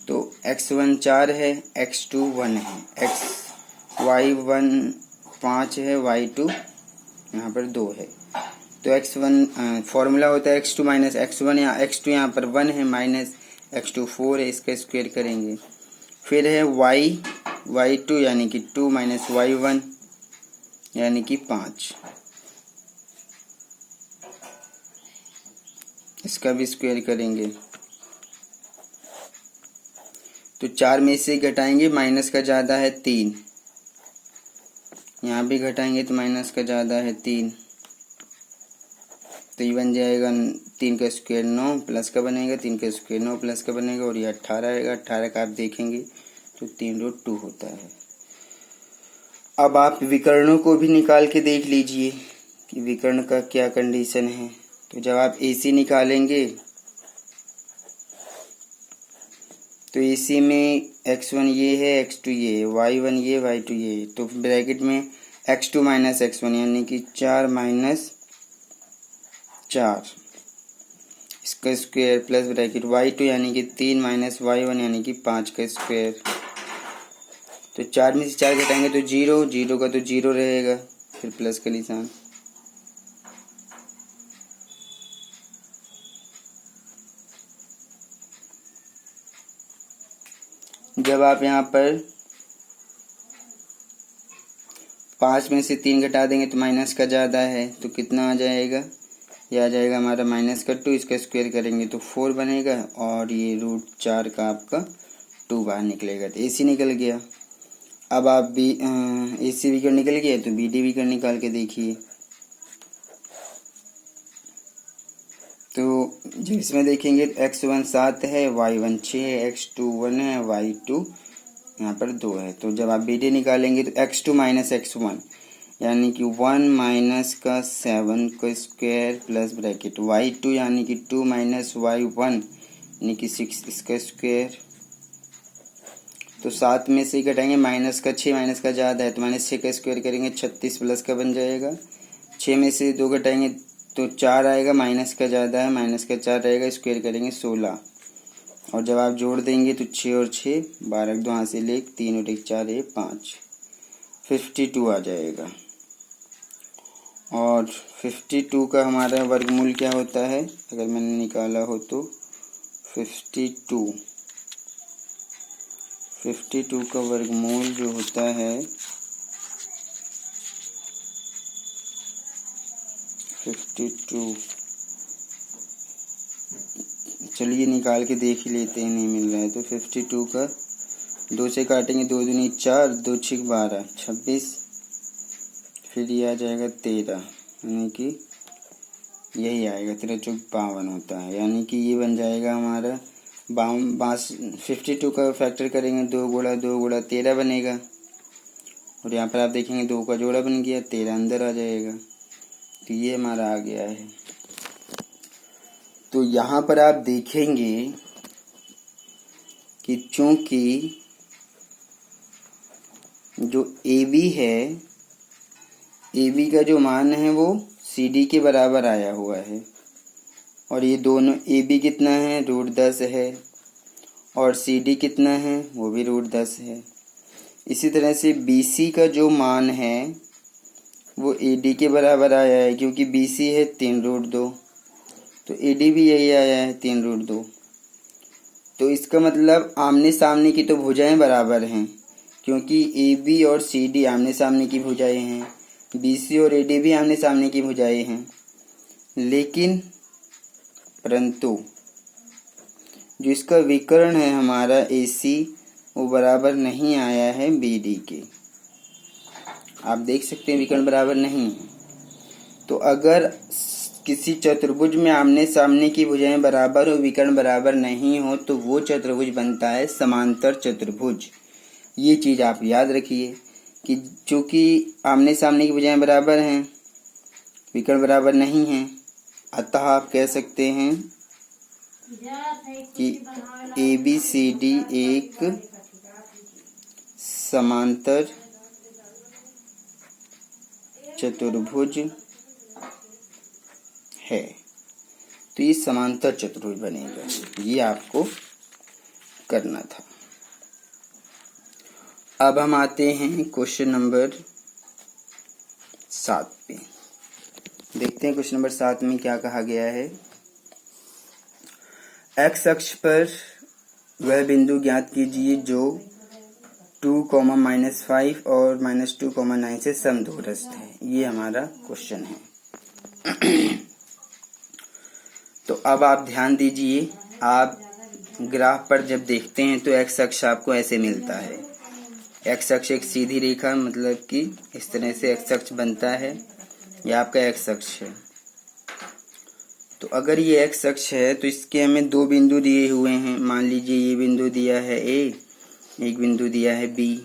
तो x1 4 है, x2 1 है, y1 5 है, y2 यहाँ पर 2 है। तो x1 फॉर्मूला होता है x2 माइनस x1, या x2 यहाँ पर 1 है, माइनस x2 4 है, इसका स्क्वायर करेंगे। फिर है y2 यानी कि 2 माइनस y1 यानी कि 5, इसका भी स्क्वायर करेंगे तो 4 में से घटाएंगे, माइनस का ज़्यादा है 3, यहाँ भी घटाएंगे तो माइनस का ज़्यादा है 3, तो ये बन जाएगा 3 का स्क्वायर 9, प्लस का बनेगा 3 का स्क्वायर 9 प्लस का बनेगा, और ये 18 आएगा। 18 का आप देखेंगे तो 3 रूट 2 होता है। अब आप विकर्णों को भी निकाल के देख लीजिए कि विकर्ण का क्या कंडीशन है। तो जब आप AC निकालेंगे तो AC में x1 ये है, x2 ये है, y1 ये, y2 ये है, तो ब्रैकेट में x2 माइनस x1 यानी कि 4 माइनस 4 इसका स्क्वायर प्लस ब्रैकेट y2 यानी कि 3 माइनस y1 यानी कि 5 का स्क्वायर। तो 4 में से 4 घटाएंगे तो 0, 0 का तो 0 रहेगा, फिर प्लस का निशान। जब आप यहाँ पर 5 में से 3 घटा देंगे तो माइनस का ज़्यादा है, तो कितना आ जाएगा, ये आ जाएगा हमारा माइनस का 2, इसका स्क्वायर करेंगे तो 4 बनेगा, और ये रूट 4 का आपका 2 बाहर निकलेगा, तो AC निकल गया। अब आप भी AC विकर्ण निकल गया तो BD विकर्ण निकाल के देखिए। तो जिसमें देखेंगे x1 7 है, y1 6 है, x2 1 है, y2 यहाँ पर 2 है। तो जब आप BD निकालेंगे तो x2 माइनस x1 यानी कि 1 माइनस का 7 का स्क्वायर प्लस ब्रैकेट y2 यानी कि 2 माइनस y1 यानी कि 6 इसका स्क्वायर। तो 7 में से घटाएंगे, माइनस का 6 माइनस का ज़्यादा है तो माइनस 6 का स्क्वायर करेंगे 36 प्लस का बन जाएगा। 6 में से 2 घटाएंगे तो 4 आएगा, माइनस का ज़्यादा है, माइनस का 4 रहेगा, स्क्वायर करेंगे 16, और जब आप जोड़ देंगे तो 6 और 6 12, 2 हासिल 1, 3 और 1 4 1 5, 52 आ जाएगा। और 52 का हमारा वर्गमूल क्या होता है, अगर मैंने निकाला हो तो 52 का वर्गमूल जो होता है 52, चलिए निकाल के देख ही लेते हैं, नहीं मिल रहा है तो 52 का 2 से काटेंगे, 2 दूनी 4, 2 6 12 26, फिर ये आ जाएगा 13 यानी कि यही आएगा 13 चौक 52 होता है, यानी कि ये बन जाएगा हमारा 52 का फैक्टर करेंगे 2 गुणा 2 गुणा 13 बनेगा, और यहाँ पर आप देखेंगे 2 का जोड़ा बन गया, 13 अंदर आ जाएगा, तो ये हमारा आ गया है। तो यहाँ पर आप देखेंगे कि चूंकि जो AB है, AB का जो मान है वो CD के बराबर आया हुआ है, और ये दोनों AB कितना है, √10 है, और CD कितना है, वो भी √10 है। इसी तरह से BC का जो मान है वो AD के बराबर आया है, क्योंकि BC है 3√2, तो AD भी यही आया है 3√2। तो इसका मतलब आमने सामने की तो भुजाएं बराबर हैं, क्योंकि AB और CD आमने सामने की भुजाएं हैं, BC और AD भी आमने सामने की भुजाएं हैं, लेकिन परंतु जो इसका विकर्ण है हमारा AC वो बराबर नहीं आया है BD के। आप देख सकते हैं विकर्ण बराबर नहीं है। तो अगर किसी चतुर्भुज में आमने सामने की भुजाएं बराबर हो, विकर्ण बराबर नहीं हो, तो वो चतुर्भुज बनता है समांतर चतुर्भुज। ये चीज़ आप याद रखिए कि चूंकि आमने सामने की भुजाएं बराबर हैं, विकर्ण बराबर नहीं हैं, अतः आप कह सकते हैं कि ABCD एक समांतर चतुर्भुज है। तो ये समांतर चतुर्भुज बनेगा, ये आपको करना था। अब हम आते हैं क्वेश्चन नंबर 7 पे। देखते हैं क्वेश्चन नंबर 7 में क्या कहा गया है। एक्स अक्ष पर वह बिंदु ज्ञात कीजिए जो 2, -5 और -2, 9 से समदूरस्थ है। ये हमारा क्वेश्चन है। तो अब आप ध्यान दीजिए, आप ग्राफ पर जब देखते हैं तो एक्स अक्ष आपको ऐसे मिलता है। एक्स अक्ष एक सीधी रेखा, मतलब कि इस तरह से एक्स अक्ष बनता है, यह आपका एक्स अक्ष है। तो अगर ये एक्स अक्ष है तो इसके हमें दो बिंदु दिए हुए हैं। मान लीजिए ये बिंदु दिया है ए, एक बिंदु दिया है बी,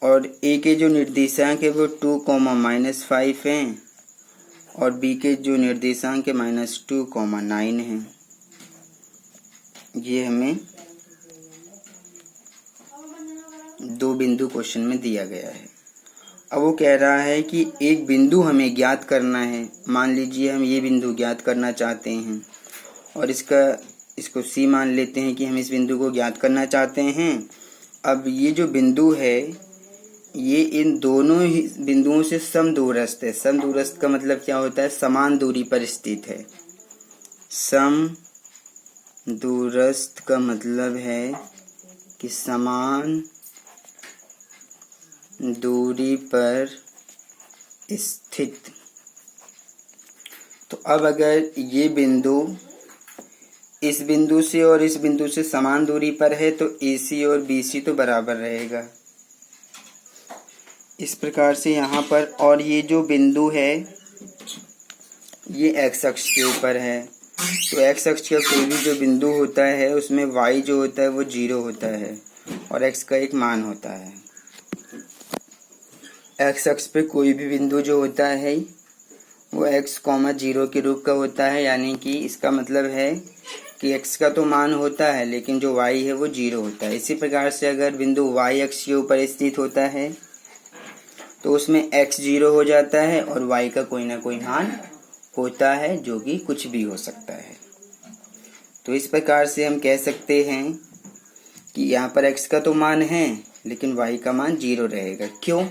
और ए के जो निर्देशांक है वो 2,-5 हैं और बी के जो निर्देशांक है -2,9 हैं। ये हमें दो बिंदु क्वेश्चन में दिया गया है। अब वो कह रहा है कि एक बिंदु हमें ज्ञात करना है। मान लीजिए हम ये बिंदु ज्ञात करना चाहते हैं और इसको सी मान लेते हैं कि हम इस बिंदु को ज्ञात करना चाहते हैं। अब ये जो बिंदु है ये इन दोनों ही बिंदुओं से समदूरस्थ है। समदूरस्थ का मतलब क्या होता है? समान दूरी पर स्थित है। समदूरस्थ का मतलब है कि समान दूरी पर स्थित। तो अब अगर ये बिंदु इस बिंदु से और इस बिंदु से समान दूरी पर है तो AC और BC तो बराबर रहेगा। इस प्रकार से यहाँ पर, और ये जो बिंदु है ये एक्स अक्ष के ऊपर है। तो एक्स अक्ष का कोई भी जो बिंदु होता है उसमें y जो होता है वो 0 होता है और x का एक मान होता है। एक्स अक्ष पे कोई भी बिंदु जो होता है वो x, 0 के रूप का होता है, यानी कि इसका मतलब है कि x का तो मान होता है लेकिन जो y है वो 0 होता है। इसी प्रकार से अगर बिंदु y अक्ष के ऊपर स्थित होता है तो उसमें x 0 हो जाता है और y का कोई ना कोई मान होता है जो कि कुछ भी हो सकता है। तो इस प्रकार से हम कह सकते हैं कि यहाँ पर x का तो मान है लेकिन y का मान 0 रहेगा। क्यों?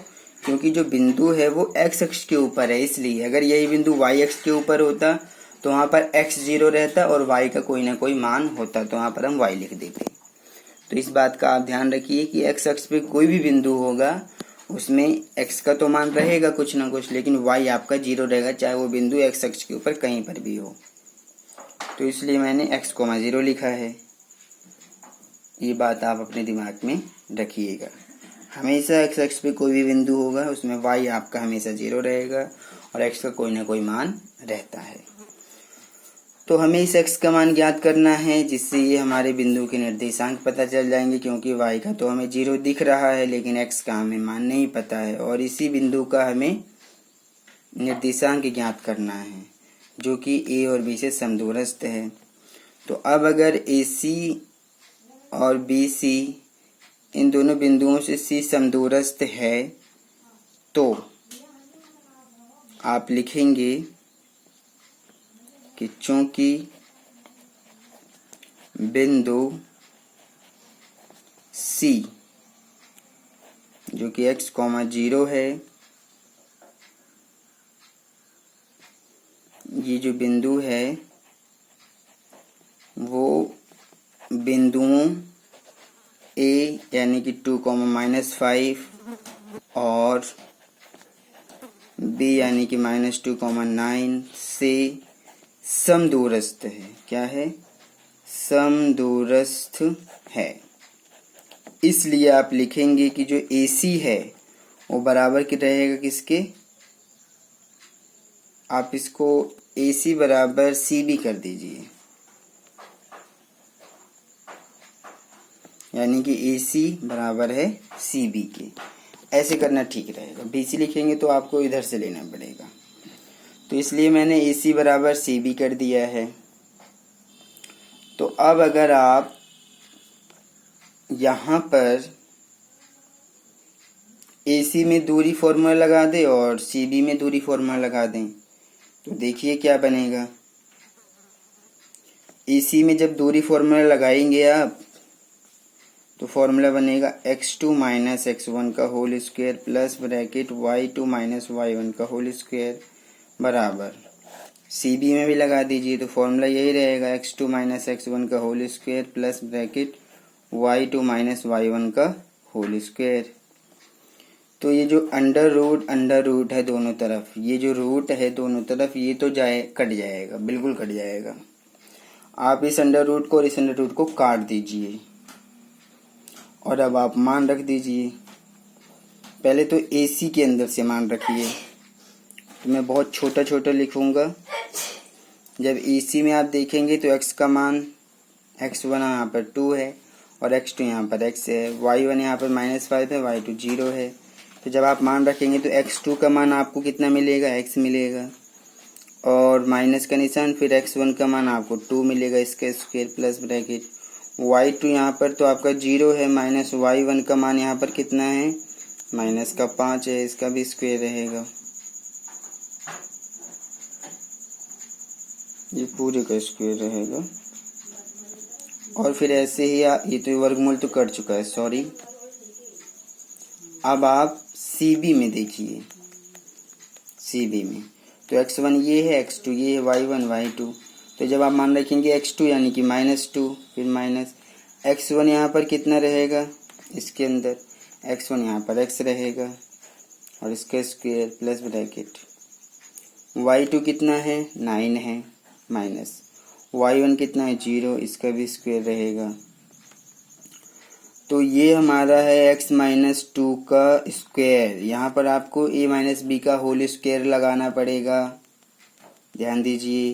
क्योंकि जो बिंदु है वो x अक्ष के ऊपर है, इसलिए। अगर यही बिंदु y अक्ष के ऊपर होता तो वहाँ पर x 0 रहता और y का कोई ना कोई मान होता, तो वहाँ पर हम y लिख देते। तो इस बात का आप ध्यान रखिए कि x अक्ष पे कोई भी बिंदु होगा उसमें x का तो मान रहेगा कुछ ना कुछ, लेकिन y आपका 0 रहेगा, चाहे वो बिंदु x अक्ष के ऊपर कहीं पर भी हो। तो इसलिए मैंने x, 0 लिखा है। ये बात आप अपने दिमाग में रखिएगा। हमेशा x अक्ष पे कोई भी बिंदु होगा उसमें y आपका हमेशा 0 रहेगा और x का कोई ना कोई मान रहता है। तो हमें इस x का मान ज्ञात करना है, जिससे ये हमारे बिंदु के निर्देशांक पता चल जाएंगे। क्योंकि y का तो हमें 0 दिख रहा है लेकिन x का हमें मान नहीं पता है, और इसी बिंदु का हमें निर्देशांक ज्ञात करना है जो कि a और b से समदूरस्थ है। तो अब अगर AC और BC इन दोनों बिंदुओं से C समदूरस्थ है तो आप लिखेंगे कि चूंकि बिंदु C जो कि x, 0 है, ये जो बिंदु है वो बिंदुओं A यानी कि 2,-5 और B यानी कि -2,9 से समदूरस्थ है। क्या है? समदूरस्थ है। इसलिए आप लिखेंगे कि जो AC है वो बराबर की रहेगा किसके? आप इसको AC बराबर CB कर दीजिए, यानी कि AC बराबर है CB के। ऐसे करना ठीक रहेगा। BC लिखेंगे तो आपको इधर से लेना पड़ेगा, तो इसलिए मैंने AC बराबर CB कर दिया है। तो अब अगर आप यहाँ पर AC में दूरी फॉर्मूला लगा दें और CB में दूरी फॉर्मूला लगा दें तो देखिए क्या बनेगा। AC में जब दूरी फॉर्मूला लगाएंगे आप तो फॉर्मूला बनेगा x2 - x1 का whole square plus bracket y2 - y1 का होल स्क्वायर बराबर CB में भी लगा दीजिए तो फॉर्मूला यही रहेगा x2 - x1 का whole square plus bracket y2 - y1 का होल स्क्वायर। तो ये जो अंडर रूट है दोनों तरफ, ये जो रूट है दोनों तरफ, ये तो कट जाएगा, बिल्कुल कट जाएगा। आप इस अंडर रूट को और इस अंडर रूट को काट दीजिए और अब आप मान रख दीजिए। पहले तो AC के अंदर से मान रखिए, तो मैं बहुत छोटा छोटा लिखूंगा। जब AC में आप देखेंगे तो x का मान x1 यहाँ पर 2 है और x2 यहाँ पर x है, y1 यहाँ पर -5 है, y2 0 है। तो जब आप मान रखेंगे तो x2 का मान आपको कितना मिलेगा, x मिलेगा, और माइनस का निशान, फिर x1 का मान आपको 2 मिलेगा, इसका स्क्वायर प्लस ब्रैकेट। y2 यहाँ पर तो आपका 0 है, माइनस y1 का मान यहाँ पर कितना है, माइनस का 5 है, इसका भी स्क्वायर रहेगा। ये पूरे का स्क्वायर रहेगा। और फिर ऐसे ही ये तो वर्गमूल तो कर चुका है, सॉरी। अब आप CB में देखिए, CB में तो x1 ये है, x2 ये है, y1 y2। तो जब आप मान रखेंगे x2 यानी कि -2, फिर माइनस x1 यहाँ पर कितना रहेगा, इसके अंदर x1 यहाँ पर x रहेगा और इसका स्क्वायर प्लस ब्रैकेट। y2 कितना है, 9 है, माइनस y1 कितना है, 0, इसका भी स्क्वायर रहेगा। तो ये हमारा है x - 2 का स्क्वायर। यहाँ पर आपको a - b का होल स्क्वायर लगाना पड़ेगा, ध्यान दीजिए।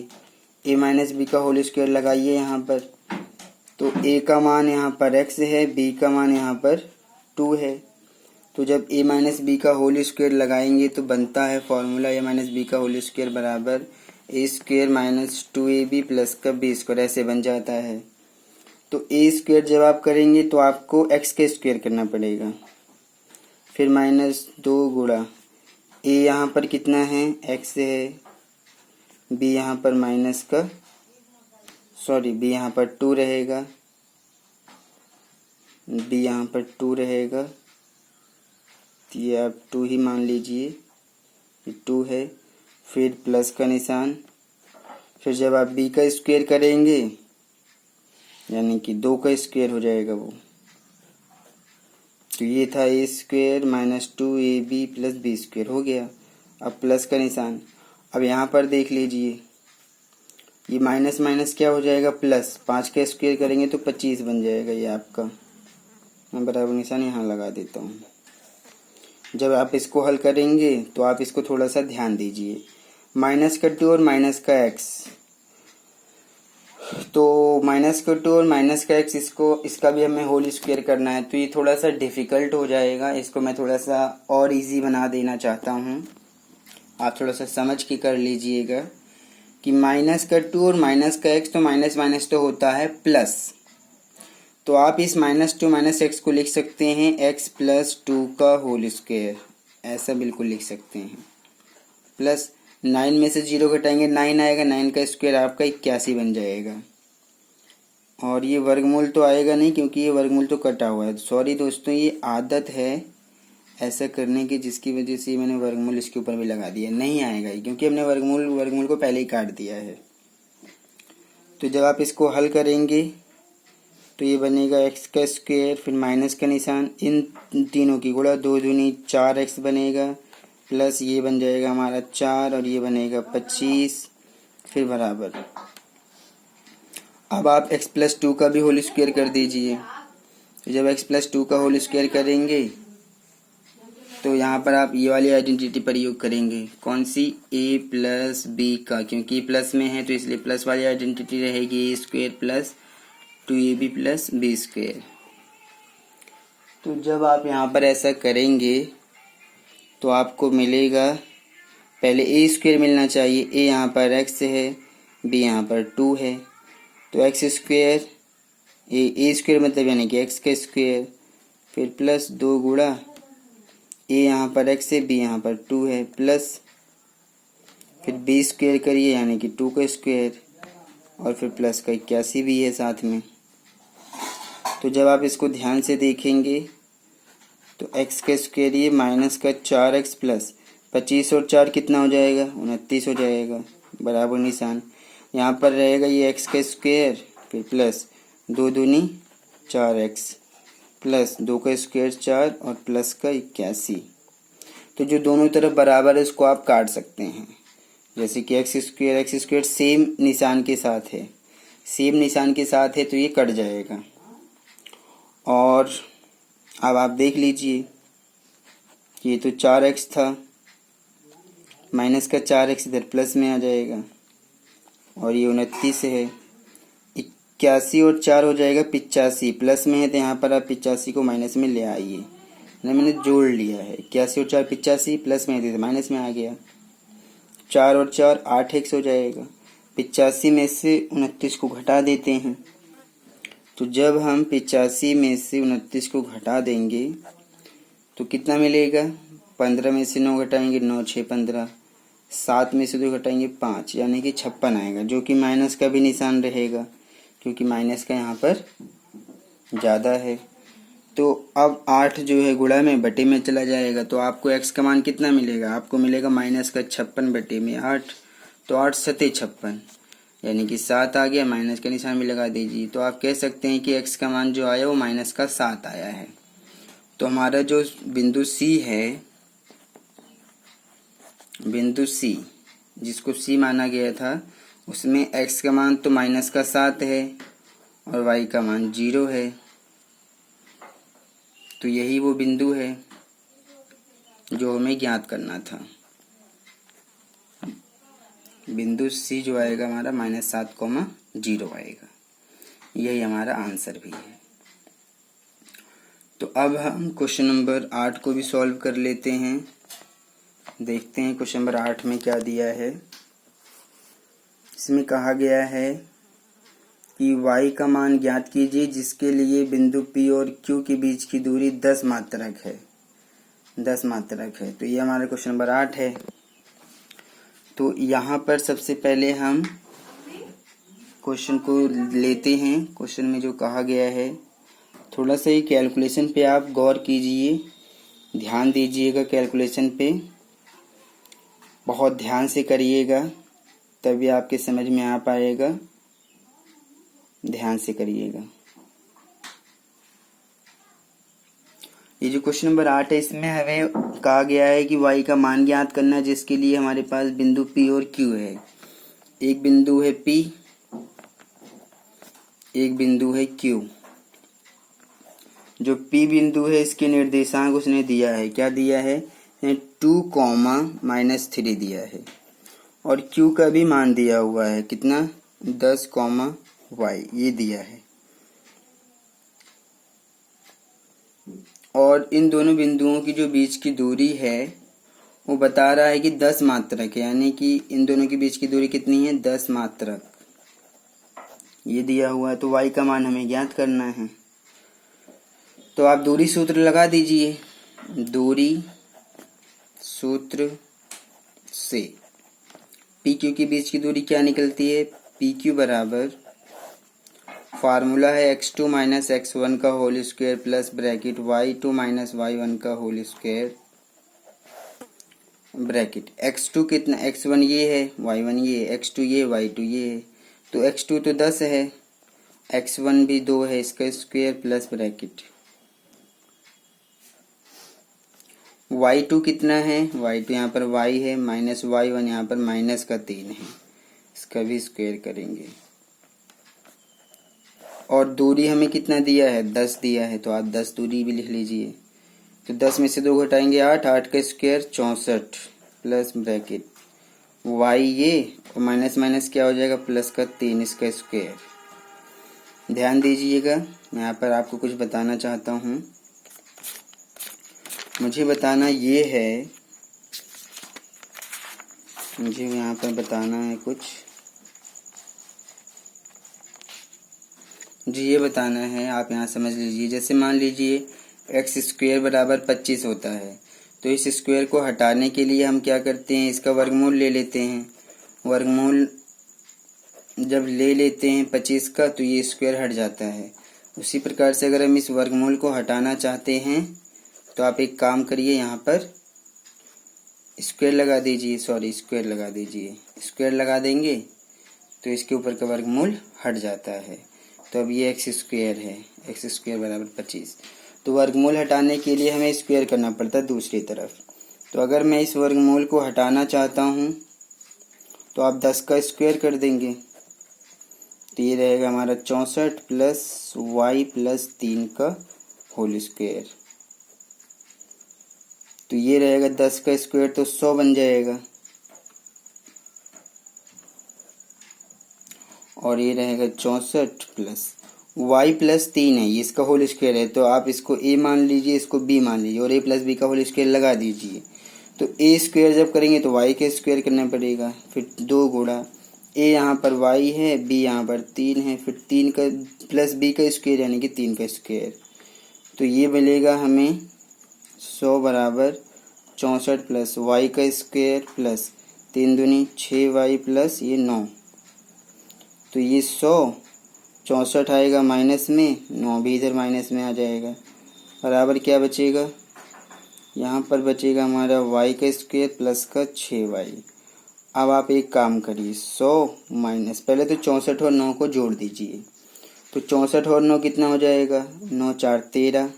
a - b का होल स्क्वायर लगाइए यहाँ पर। तो a का मान यहाँ पर x है, b का मान यहाँ पर 2 है। तो जब a - b का होल स्क्वायर लगाएंगे तो बनता है फॉर्मूला a - b का होल स्क्वायर बराबर a square minus 2ab plus का b स्क्वायर, ऐसे बन जाता है। तो a स्क्वायर जब आप करेंगे तो आपको x के स्क्वायर करना पड़ेगा, फिर -2 गुणा a यहाँ पर कितना है, x है, b यहाँ पर b यहाँ पर 2 रहेगा, b यहाँ पर 2 रहेगा, तो ये आप 2 ही मान लीजिए, ये 2 है, फिर प्लस का निशान। फिर जब आप b का स्क्वायर करेंगे यानी कि 2 का स्क्वायर हो जाएगा वो, तो ये था a square minus 2ab plus b square हो गया। अब प्लस का निशान। अब यहाँ पर देख लीजिए, ये माइनस माइनस क्या हो जाएगा, प्लस। 5 का स्क्वायर करेंगे तो 25 बन जाएगा ये आपका। मैं बराबर निशान यहाँ लगा देता हूँ। जब आप इसको हल करेंगे तो आप इसको थोड़ा सा ध्यान दीजिए, माइनस का 2 और माइनस का x, तो माइनस का 2 और माइनस का x, इसका भी हमें होल स्क्वायर करना है, तो ये थोड़ा सा डिफ़िकल्ट हो जाएगा। इसको मैं थोड़ा सा और इजी बना देना चाहता हूँ, आप थोड़ा सा समझ के कर लीजिएगा कि माइनस का 2 और माइनस का x, तो माइनस माइनस तो होता है प्लस, तो आप इस -2 - x को लिख सकते हैं x + 2 का होल स्क्वायर, ऐसा बिल्कुल लिख सकते हैं। प्लस 9 में से 0 घटाएंगे 9 आएगा, 9 का स्क्वायर आपका 81 बन जाएगा। और ये वर्गमूल तो आएगा नहीं क्योंकि ये वर्गमूल तो कटा हुआ है। सॉरी दोस्तों, ये आदत है ऐसा करने की, जिसकी वजह से मैंने वर्गमूल इसके ऊपर भी लगा दिया। नहीं आएगा क्योंकि हमने वर्गमूल को पहले ही काट दिया है। तो जब आप इसको हल करेंगे तो ये बनेगा x का स्क्वायर, फिर माइनस का निशान, इन तीनों की गुणा, 2 दूनी 4x बनेगा, प्लस ये बन जाएगा हमारा 4 और ये बनेगा 25, फिर बराबर। अब आप x + 2 का भी होल स्क्वायर कर दीजिए। तो जब x + 2 का होल स्क्वायर करेंगे तो यहाँ पर आप ये वाली आइडेंटिटी प्रयोग करेंगे, कौन सी, a + b का, क्योंकि प्लस में है तो इसलिए प्लस वाली आइडेंटिटी रहेगी, a square plus 2ab plus b square. तो जब आप यहाँ पर ऐसा करेंगे तो आपको मिलेगा, पहले a स्क्वायर मिलना चाहिए, a यहाँ पर x है, b यहाँ पर 2 है, तो x स्क्वायर a स्क्वायर मतलब यानी कि x का स्क्वायर, फिर प्लस 2 गुणा a यहाँ पर x है, b यहाँ पर 2 है, प्लस फिर b स्क्वायर करिए यानी कि 2 का स्क्वायर, और फिर प्लस का 81 भी है साथ में। तो जब आप इसको ध्यान से देखेंगे तो x का स्क्वायर ये माइनस का 4x प्लस 25 और 4 कितना हो जाएगा, 29 हो जाएगा, बराबर निशान। यहाँ पर रहेगा ये x का स्क्वायर, फिर प्लस 2 दूनी 4x प्लस 2 का स्क्वायर 4 और प्लस का 81। तो जो दोनों तरफ बराबर है उसको आप काट सकते हैं। जैसे कि एक्स स्क्वायर सेम निशान के साथ है, सेम निशान के साथ है तो ये कट जाएगा। और अब आप देख लीजिए, ये तो 4x था, माइनस का 4x इधर प्लस में आ जाएगा, और ये 29 है। 81 और 4 हो जाएगा 85, प्लस में है तो यहाँ पर आप 85 को माइनस में ले आइए, मैंने जोड़ लिया है। 81 और 4 85, प्लस में है तो माइनस में आ गया। 4 और 4 8x हो जाएगा। 85 में से 29 को घटा देते हैं, तो जब हम 85 में से 29 को घटा देंगे तो कितना मिलेगा? 15 में से 9 घटाएंगे 9 6 15, 7 में से 2 घटाएंगे 5, यानी कि 56 आएगा, जो कि माइनस का भी निशान रहेगा क्योंकि माइनस का यहाँ पर ज़्यादा है। तो अब 8 जो है गुणा में बटे में चला जाएगा, तो आपको x का मान कितना मिलेगा? आपको मिलेगा माइनस का 56 बटे में 8, तो 8 सते 56, यानी कि 7 आ गया, माइनस का निशान भी लगा दीजिए। तो आप कह सकते हैं कि x का मान जो आया वो माइनस का 7 आया है। तो हमारा जो बिंदु C है, बिंदु C जिसको C माना गया था, उसमें x का मान तो माइनस का 7 है और y का मान 0 है, तो यही वो बिंदु है जो हमें ज्ञात करना था। बिंदु C जो आएगा हमारा -7,0 आएगा, यही हमारा आंसर भी है। तो अब हम क्वेश्चन नंबर 8 को भी सॉल्व कर लेते हैं। देखते हैं क्वेश्चन नंबर 8 में क्या दिया है। इसमें कहा गया है कि y का मान ज्ञात कीजिए जिसके लिए बिंदु P और Q के बीच की दूरी 10 मात्रक है। 10 मात्रक है, तो ये हमारा क्वेश्चन नंबर 8 है। तो यहाँ पर सबसे पहले हम क्वेश्चन को लेते हैं। क्वेश्चन में जो कहा गया है, थोड़ा सा ये कैलकुलेशन पे आप गौर कीजिए, ध्यान दीजिएगा कैलकुलेशन पे, बहुत ध्यान से करिएगा तभी आपके समझ में आ पाएगा। ध्यान से करिएगा। ये जो क्वेश्चन नंबर 8 है, इसमें हमें कहा गया है कि y का मान ज्ञात करना है जिसके लिए हमारे पास बिंदु P और Q है। एक बिंदु है P, एक बिंदु है Q। जो P बिंदु है इसके निर्देशांक उसने दिया है, क्या दिया है? 2,-3 दिया है, और Q का भी मान दिया हुआ है, कितना? 10,y ये दिया है। और इन दोनों बिंदुओं की जो बीच की दूरी है वो बता रहा है कि 10 मात्रक है, यानी कि इन दोनों के बीच की दूरी कितनी है? 10 मात्रक ये दिया हुआ है। तो y का मान हमें ज्ञात करना है। तो आप दूरी सूत्र लगा दीजिए। दूरी सूत्र से PQ के बीच की दूरी क्या निकलती है? PQ बराबर फार्मूला है x2 - x1 का whole square plus bracket y2 - y1 का होल स्क्वायर ब्रैकेट। x2 कितना? x1 ये है, y1 ये है, x2 ये, y2 ये है। तो x2 तो 10 है, x1 भी 2 है, इसका स्क्वायर प्लस ब्रैकेट। y2 कितना है? y2 यहाँ पर y है, माइनस y1 यहाँ पर माइनस का 3 है, इसका भी स्क्वायर करेंगे। और दूरी हमें कितना दिया है? 10 दिया है, तो आप 10 दूरी भी लिख लीजिए। तो 10 में से 2 घटाएंगे 8, 8 का स्क्वायर 64 प्लस ब्रैकेट y ये, और माइनस माइनस क्या हो जाएगा? प्लस का 3, इसका स्क्वायर। ध्यान दीजिएगा, मैं यहाँ पर आपको कुछ बताना चाहता हूँ। मुझे बताना ये है, मुझे यहाँ पर बताना है कुछ, मुझे ये बताना है, आप यहाँ समझ लीजिए। जैसे मान लीजिए एक्स स्क्वायर बराबर 25 होता है, तो इस स्क्वायर को हटाने के लिए हम क्या करते हैं? इसका वर्गमूल ले लेते हैं। वर्गमूल जब ले लेते हैं 25 का, तो ये स्क्वायर हट जाता है। उसी प्रकार से अगर हम इस वर्गमूल को हटाना चाहते हैं तो आप एक काम करिए, यहाँ पर स्क्वायर लगा दीजिए, स्क्वायर लगा दीजिए। स्क्वायर लगा देंगे तो इसके ऊपर का वर्गमूल हट जाता है। तो अब ये एक्स स्क्वायर है, एक्स स्क्वायर बराबर 25। तो वर्गमूल हटाने के लिए हमें स्क्वायर करना पड़ता है दूसरी तरफ। तो अगर मैं इस वर्गमूल को हटाना चाहता हूँ तो आप 10 का स्क्वायर कर देंगे तो ये रहेगा हमारा 64 प्लस y प्लस 3 का होल स्क्वायर। तो ये रहेगा 10 का स्क्वायर तो 100 बन जाएगा और ये रहेगा 64 प्लस y प्लस 3 है, ये इसका होल स्क्वायर है तो आप इसको a मान लीजिए, इसको b मान लीजिए और a प्लस b का होल स्क्वायर लगा दीजिए। तो a स्क्वायर जब करेंगे तो y के स्क्वायर करना पड़ेगा, फिर 2 गुणा a यहाँ पर y है, b यहाँ पर 3 है, फिर 3 का प्लस b का स्क्वायर यानी कि 3 का स्क्वायर। तो ये मिलेगा हमें 100 बराबर 64 प्लस y का स्क्वायर प्लस 3 दूनी 6y प्लस ये 9। तो ये 100 64 आएगा माइनस में, 9 भी इधर माइनस में आ जाएगा, बराबर क्या बचेगा, यहाँ पर बचेगा हमारा y का स्क्वायर प्लस का 6y। अब आप एक काम करिए, 100 माइनस पहले तो 64 और 9 को जोड़ दीजिए, तो 64 और 9 कितना हो जाएगा, 9 4 13,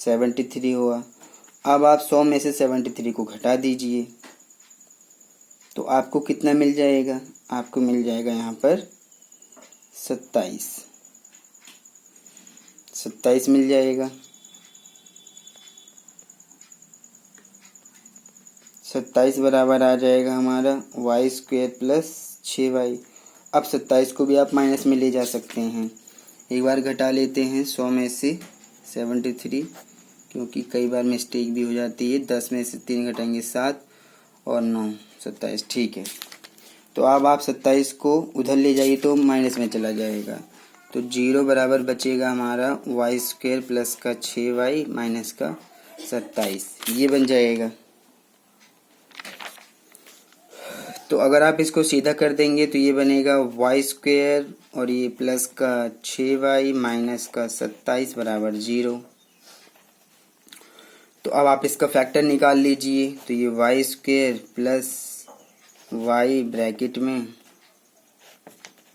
73 हुआ। अब आप 100 में से 73 को घटा दीजिए तो आपको कितना मिल जाएगा, आपको मिल जाएगा यहाँ पर 27 मिल जाएगा। 27 बराबर आ जाएगा हमारा y स्क्वायर प्लस 6y। अब 27 को भी आप माइनस में ले जा सकते हैं, एक बार घटा लेते हैं 100 में से 73 क्योंकि कई बार मिस्टेक भी हो जाती है। 10 में से 3 घटाएंगे 7 और 9 27, ठीक है। तो अब आप 27 को उधर ले जाइए तो माइनस में चला जाएगा, तो 0 बराबर बचेगा हमारा y स्क्वायर प्लस का 6y माइनस का 27, ये बन जाएगा। तो अगर आप इसको सीधा कर देंगे तो ये बनेगा y स्क्वायर और ये प्लस का 6y माइनस का 27 बराबर 0। तो अब आप इसका फैक्टर निकाल लीजिए, तो ये y square plus y bracket में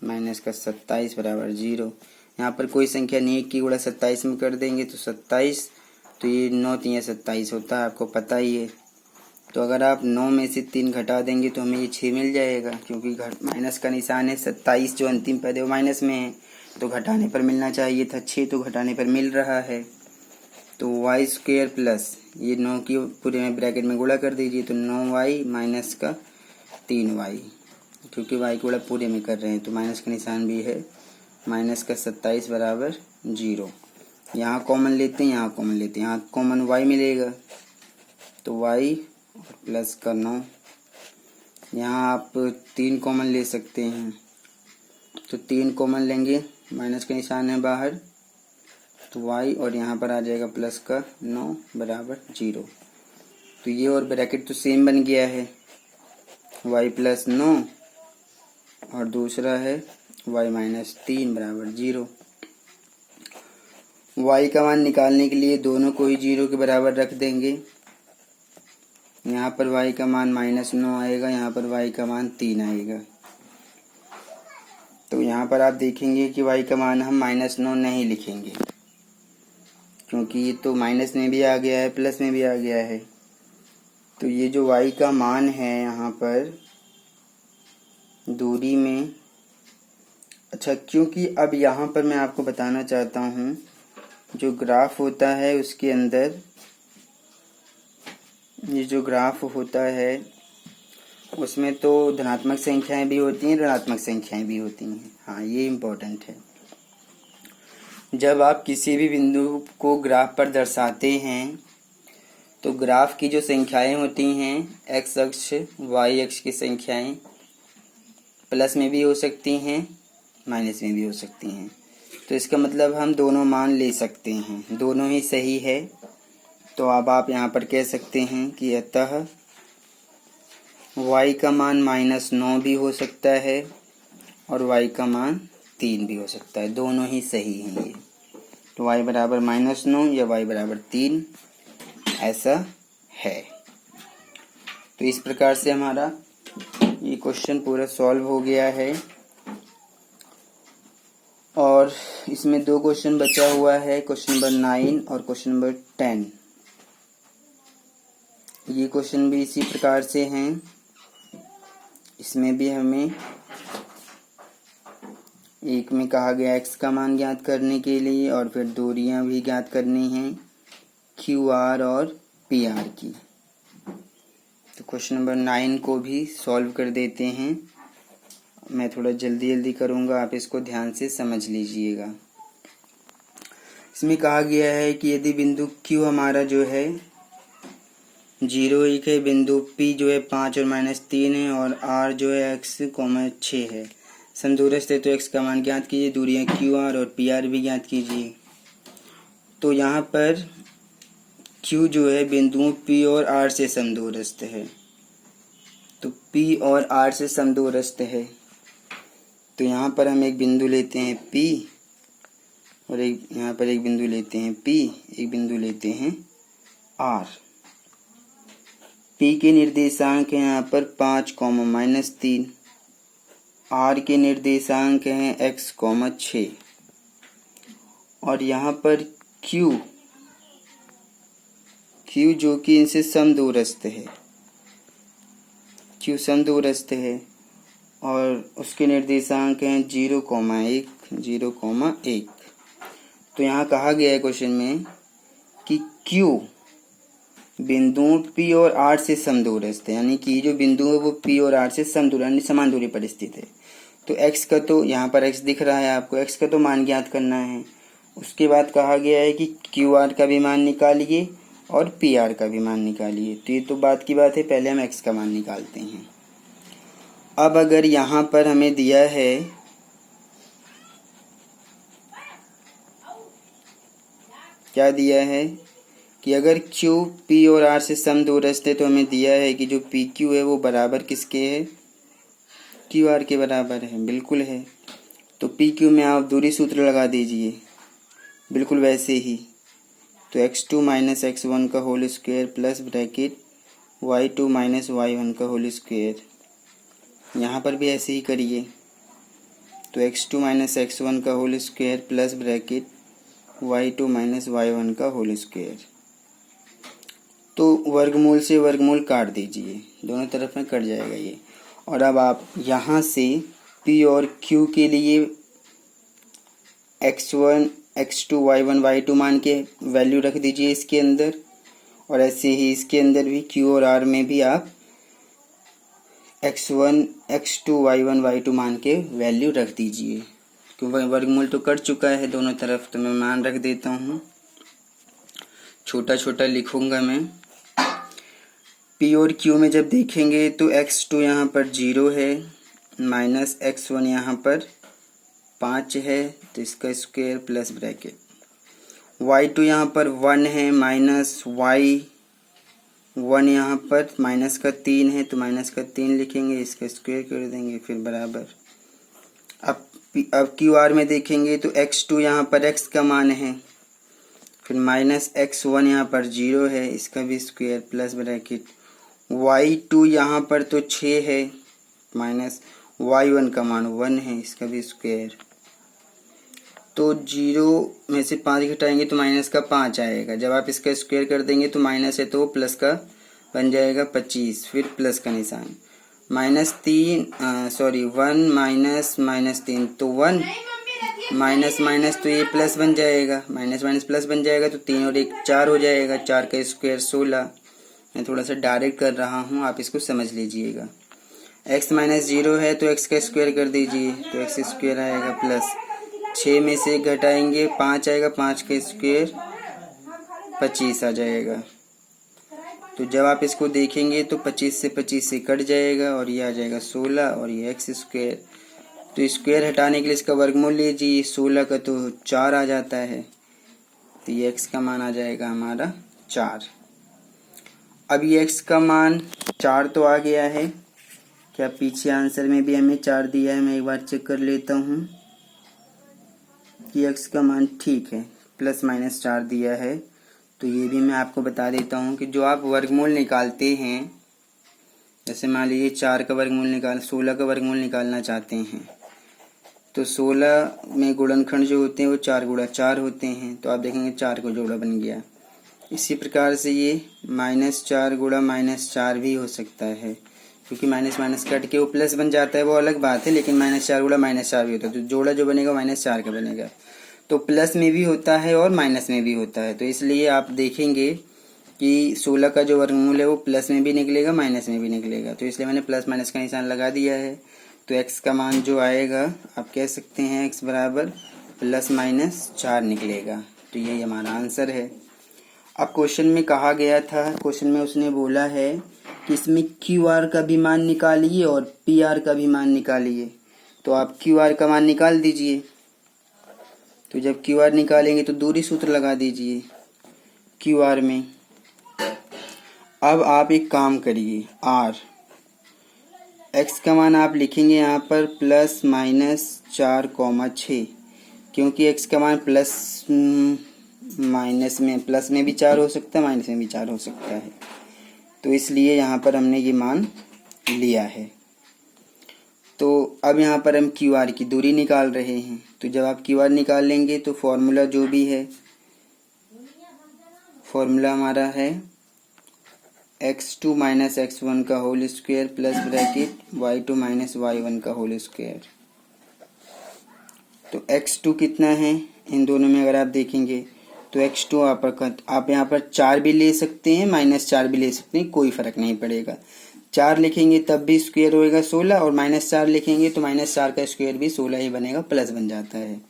माइनस का 27 बराबर 0। यहाँ पर कोई संख्या नहीं है कि गुणा 27 में कर देंगे तो 27, तो ये 9 3 27 होता है, आपको पता ही है। तो अगर आप 9 में से 3 घटा देंगे तो हमें ये 6 मिल जाएगा, क्योंकि माइनस का निशान है। 27 जो अंतिम पद है वो माइनस में है तो घटाने पर मिलना चाहिए था, 6 तो घटाने पर मिल रहा है। तो y स्क्वायर प्लस ये 9 की पूरे में ब्रैकेट में गुणा कर दीजिए, तो 9y माइनस का 3y, क्योंकि y को गुणा पूरे में कर रहे हैं तो माइनस का निशान भी है, माइनस का 27 बराबर 0। यहाँ कॉमन लेते हैं, यहाँ कॉमन लेते हैं, यहाँ कॉमन y मिलेगा तो y प्लस का 9, यहाँ आप 3 कॉमन ले सकते हैं तो 3 कॉमन लेंगे, माइनस का निशान है बाहर तो y और यहाँ पर आ जाएगा प्लस का 9 बराबर 0। तो ये और ब्रैकेट तो सेम बन गया है, y प्लस 9 और दूसरा है y माइनस 3 बराबर 0। y का मान निकालने के लिए दोनों को ही 0 के बराबर रख देंगे। यहाँ पर y का मान -9 आएगा, यहाँ पर y का मान 3 आएगा। तो यहाँ पर आप देखेंगे कि y का मान हम -9 नहीं लिखेंगे, क्योंकि ये तो माइनस में भी आ गया है प्लस में भी आ गया है। तो ये जो y का मान है यहाँ पर दूरी में, अच्छा, क्योंकि अब यहाँ पर मैं आपको बताना चाहता हूँ, जो ग्राफ होता है उसके अंदर ये जो ग्राफ होता है उसमें तो धनात्मक संख्याएं भी होती हैं, ऋणात्मक संख्याएं भी होती हैं। हाँ, ये इम्पोर्टेंट है। जब आप किसी भी बिंदु को ग्राफ पर दर्शाते हैं तो ग्राफ की जो संख्याएं होती हैं, x अक्ष y अक्ष की संख्याएं प्लस में भी हो सकती हैं, माइनस में भी हो सकती हैं। तो इसका मतलब हम दोनों मान ले सकते हैं, दोनों ही सही है। तो अब आप यहाँ पर कह सकते हैं कि अतः y का मान -9 भी हो सकता है और y का मान 3 भी हो सकता है, दोनों ही सही हैं ये। तो y बराबर -9 या y बराबर 3 ऐसा है। तो इस प्रकार से हमारा ये क्वेश्चन पूरा सॉल्व हो गया है और इसमें 2 क्वेश्चन बचा हुआ है, क्वेश्चन नंबर 9 और क्वेश्चन नंबर 10। ये क्वेश्चन भी इसी प्रकार से हैं। इसमें भी हमें एक में कहा गया x का मान ज्ञात करने के लिए और फिर दूरियां भी ज्ञात करनी हैं QR और PR की। तो क्वेश्चन नंबर 9 को भी सॉल्व कर देते हैं। मैं थोड़ा जल्दी करूँगा, आप इसको ध्यान से समझ लीजिएगा। इसमें कहा गया है कि यदि बिंदु Q हमारा जो है 0 1 है, बिंदु P जो है 5 और -3 है और R जो है x, 6 है, समदूरस्थ है, तो x का मान ज्ञात कीजिए। दूरियां QR और PR भी ज्ञात कीजिए। तो यहाँ पर Q जो है बिंदुओं P और R से समदूरस्थ है, तो P और R से समदूरस्थ है। तो यहाँ पर हम एक बिंदु लेते हैं P और यहाँ पर एक बिंदु लेते हैं P, एक बिंदु लेते हैं R। P के निर्देशांक हैं यहाँ पर 5, -3। R के निर्देशांक हैं x, 6 और यहाँ पर Q जो कि इनसे समदूरस्थ है, Q समदूरस्थ है और उसके निर्देशांक हैं 0, 1। तो यहाँ कहा गया है क्वेश्चन में कि Q बिंदुओं P और R से समदूरस्थ है, यानी कि जो बिंदु है वो P और R से समदूर यानी समान दूरी पर स्थित है। तो x का तो यहाँ पर x दिख रहा है आपको, x का तो मान ज्ञात करना है। उसके बाद कहा गया है कि QR का भी मान निकालिए और PR का भी मान निकालिए। तो ये तो बात की बात है, पहले हम x का मान निकालते हैं। अब अगर यहाँ पर हमें दिया है क्या दिया है कि अगर Q P और R से समदूरस्थ है, तो हमें दिया है कि जो PQ है वो बराबर किसके है, QR के बराबर है। बिल्कुल है। तो PQ में आप दूरी सूत्र लगा दीजिए, बिल्कुल वैसे ही। तो x2 - x1 का whole square plus bracket y2 - y1 का होल स्क्वायर, यहाँ पर भी ऐसे ही करिए। तो x2 - x1 का whole square plus bracket y2 - y1 का होल स्क्वायर। तो वर्गमूल से वर्गमूल काट दीजिए, दोनों तरफ में कट जाएगा ये। और अब आप यहाँ से P और Q के लिए x1, x2, y1, y2 मान के वैल्यू रख दीजिए इसके अंदर, और ऐसे ही इसके अंदर भी Q और R में भी आप x1, x2, y1, y2 मान के वैल्यू रख दीजिए। क्योंकि वर्गमूल तो कट चुका है दोनों तरफ, तो मैं मान रख देता हूँ, छोटा छोटा लिखूंगा मैं। P और Q में जब देखेंगे तो x2 यहाँ पर 0 है, -x1 यहाँ पर 5 है, तो इसका स्क्वायर प्लस ब्रैकेट y2 यहाँ पर 1 है, -y1 यहाँ पर माइनस का 3 है, तो माइनस का 3 लिखेंगे, इसका स्क्वायर कर देंगे, फिर बराबर। अब QR में देखेंगे तो x2 यहाँ पर x का मान है, फिर -x1 यहाँ पर 0 है, इसका भी स्क्वायर प्लस ब्रैकेट y2 यहाँ पर तो 6 है, -y1 का मान 1 है, इसका भी स्क्वायर। तो 0 में से 5 घटाएंगे तो माइनस का 5 आएगा। जब आप इसका स्क्वायर कर देंगे तो माइनस है तो प्लस का बन जाएगा 25, फिर प्लस का निशान, -1 -3, तो 1 माइनस तो ये प्लस बन जाएगा, माइनस प्लस बन जाएगा, तो 3 और 1 4 हो जाएगा, 4 का स्क्वायर 16। मैं थोड़ा सा डायरेक्ट कर रहा हूँ, आप इसको समझ लीजिएगा। x -0 है तो x का स्क्वायर कर दीजिए, तो x स्क्वायर आएगा प्लस 6 में से घटाएंगे 5 आएगा, 5 का स्क्वायर 25 आ जाएगा। तो जब आप इसको देखेंगे तो 25 से कट जाएगा और ये आ जाएगा 16 और ये x स्क्वायर। तो स्क्वायर हटाने के लिए इसका वर्गमूल लीजिए, 16 का तो 4 आ जाता है, तो ये x का मान आ जाएगा हमारा 4। अब ये x का मान 4 तो आ गया है, क्या पीछे आंसर में भी हमें 4 दिया है? मैं एक बार चेक कर लेता हूँ कि x का मान ठीक है, ±4 दिया है। तो ये भी मैं आपको बता देता हूँ कि जो आप वर्गमूल निकालते हैं, जैसे मान लीजिए 4 का वर्गमूल 16 का वर्गमूल निकालना चाहते हैं, तो 16 में गुणनखंड जो होते हैं वो 4 गुणा 4 होते हैं, तो आप देखेंगे 4 को जोड़ा बन गया। इसी प्रकार से ये -4 गुणा -4 भी हो सकता है, क्योंकि माइनस माइनस कट के वो प्लस बन जाता है, वो अलग बात है, लेकिन -4 गुणा -4 भी होता है, तो जोड़ा जो बनेगा -4 का बनेगा। तो प्लस में भी होता है और माइनस में भी होता है, तो इसलिए आप देखेंगे कि 16 का जो वर्गमूल है वो प्लस में भी निकलेगा माइनस में भी निकलेगा, तो इसलिए मैंने प्लस माइनस का निशान लगा दिया है। तो x का मान जो आएगा आप कह सकते हैं x बराबर +-4 निकलेगा। तो यही हमारा आंसर है। अब क्वेश्चन में कहा गया था, क्वेश्चन में उसने बोला है कि इसमें QR का भी मान निकालिए और PR का भी मान निकालिए। तो आप QR का मान निकाल दीजिए। तो जब QR निकालेंगे तो दूरी सूत्र लगा दीजिए QR में। अब आप एक काम करिए, R x का मान आप लिखेंगे यहाँ पर +-4,6, क्योंकि x का मान प्लस में भी 4 हो सकता है, माइनस में भी 4 हो सकता है, तो इसलिए यहाँ पर हमने ये मान लिया है। तो अब यहाँ पर हम QR की दूरी निकाल रहे हैं। तो जब आप QR निकाल लेंगे तो फॉर्मूला जो भी है, फॉर्मूला हमारा है x2 - x1 का whole square plus bracket y2 - y1 का होल स्क्वायर। तो x2 कितना है, इन दोनों में अगर आप देखेंगे तो x2 आप यहाँ पर 4 भी ले सकते हैं, -4 भी ले सकते हैं, कोई फर्क नहीं पड़ेगा। 4 लिखेंगे तब भी स्क्वायर होएगा 16, और -4 लिखेंगे तो -4 का स्क्वायर भी 16 ही बनेगा, प्लस बन जाता है।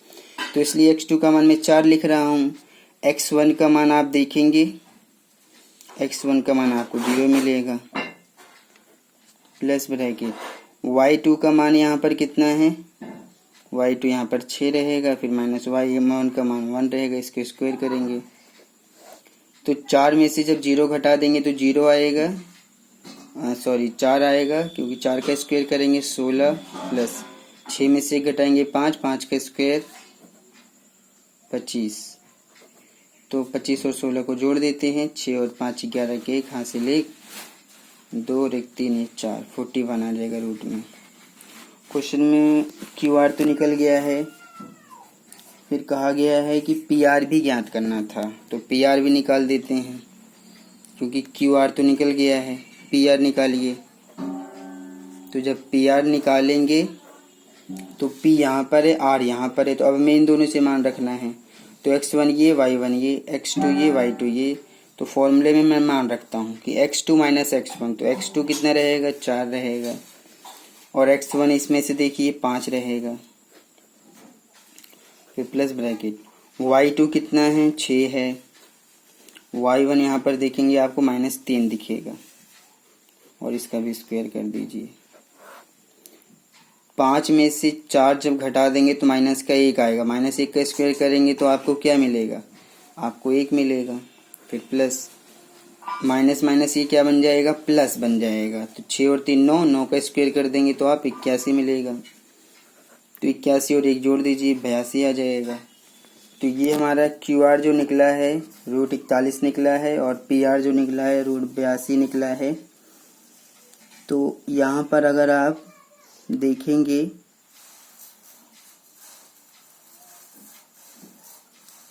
तो इसलिए x2 का मान मैं 4 लिख रहा हूँ। x1 का मान आप देखेंगे, x1 का मान आपको 0 मिलेगा प्लस ब्रैकेट y2 का मान यहाँ पर कितना है, y2 यहाँ पर 6 रहेगा, फिर -y1 का मान 1 रहेगा, इसके स्क्वायर करेंगे तो 4 में से जब 0 घटा देंगे तो 0 आएगा, 4 आएगा, क्योंकि 4 का स्क्वायर करेंगे 16 प्लस 6 में से घटाएंगे 5, 5 का स्क्वायर 25, तो 25 और 16 को जोड़ देते हैं, 6 और 5 11 के 1 हासिल 1, 2 और 1 3 1 4 41 आ जाएगा रूट में। क्वेश्चन में QR तो निकल गया है, फिर कहा गया है कि PR भी ज्ञात करना था, तो PR भी निकाल देते हैं, क्योंकि QR तो निकल गया है, PR निकालिए। तो जब PR निकालेंगे तो P यहाँ पर है, R यहाँ पर है, तो अब हमें इन दोनों से मान रखना है। तो x1 ये, y1 ये, x2 ये, y2 ये, तो फॉर्मूले में मैं मान रखता हूँ कि x2 - x1, तो x2 कितना रहेगा, 4 रहेगा, और x1 इसमें से देखिए 5 रहेगा, फिर प्लस ब्रैकेट y2 कितना है, 6 है, y1 यहाँ पर देखेंगे आपको -3 दिखेगा, और इसका भी स्क्वायर कर दीजिए। 5 में से 4 जब घटा देंगे तो -1 आएगा, -1 का स्क्वायर करेंगे तो आपको क्या मिलेगा, आपको 1 मिलेगा, फिर प्लस माइनस माइनस ये क्या बन जाएगा, प्लस बन जाएगा। तो 6 और 3 9, 9 का स्क्वायर कर देंगे तो आप 81 मिलेगा, तो 81 और 1 जोड़ दीजिए 82 आ जाएगा। तो ये हमारा QR जो निकला है √41 निकला है, और PR जो निकला है √82 निकला है। तो यहाँ पर अगर आप देखेंगे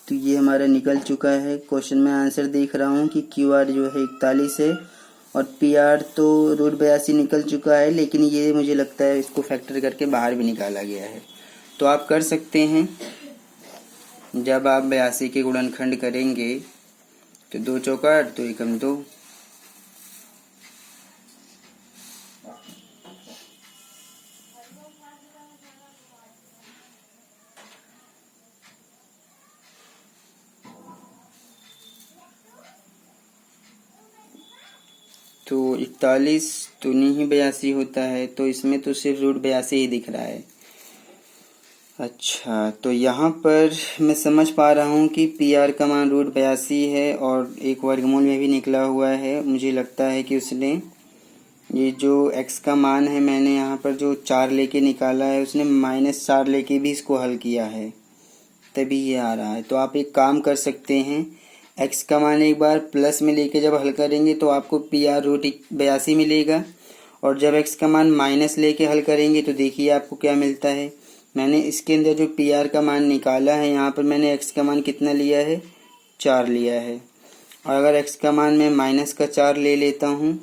तो ये हमारा निकल चुका है। क्वेश्चन में आंसर देख रहा हूँ कि QR जो है 41 है, और PR तो √82 निकल चुका है, लेकिन ये मुझे लगता है इसको फैक्टर करके बाहर भी निकाला गया है। तो आप कर सकते हैं, जब आप 82 के गुणनखंड करेंगे तो 2 चौका 8, तो 1 2, तो 41 तो नहीं 82 होता है, तो इसमें तो सिर्फ √82 ही दिख रहा है। अच्छा, तो यहाँ पर मैं समझ पा रहा हूँ कि PR का मान √82 है, और एक वर्गमूल में भी निकला हुआ है। मुझे लगता है कि उसने ये जो x का मान है, मैंने यहाँ पर जो 4 लेके निकाला है, उसने -4 लेके भी इसको हल किया है, तभी ये आ रहा है। तो आप एक काम कर सकते हैं, x का मान एक बार प्लस में लेके जब हल करेंगे तो आपको PR √82 मिलेगा, और जब x का मान माइनस लेके हल करेंगे तो देखिए आपको क्या मिलता है। मैंने इसके अंदर जो PR का मान निकाला है, यहाँ पर मैंने x का मान कितना लिया है, 4 लिया है, और अगर x का मान मैं -4 ले लेता हूँ,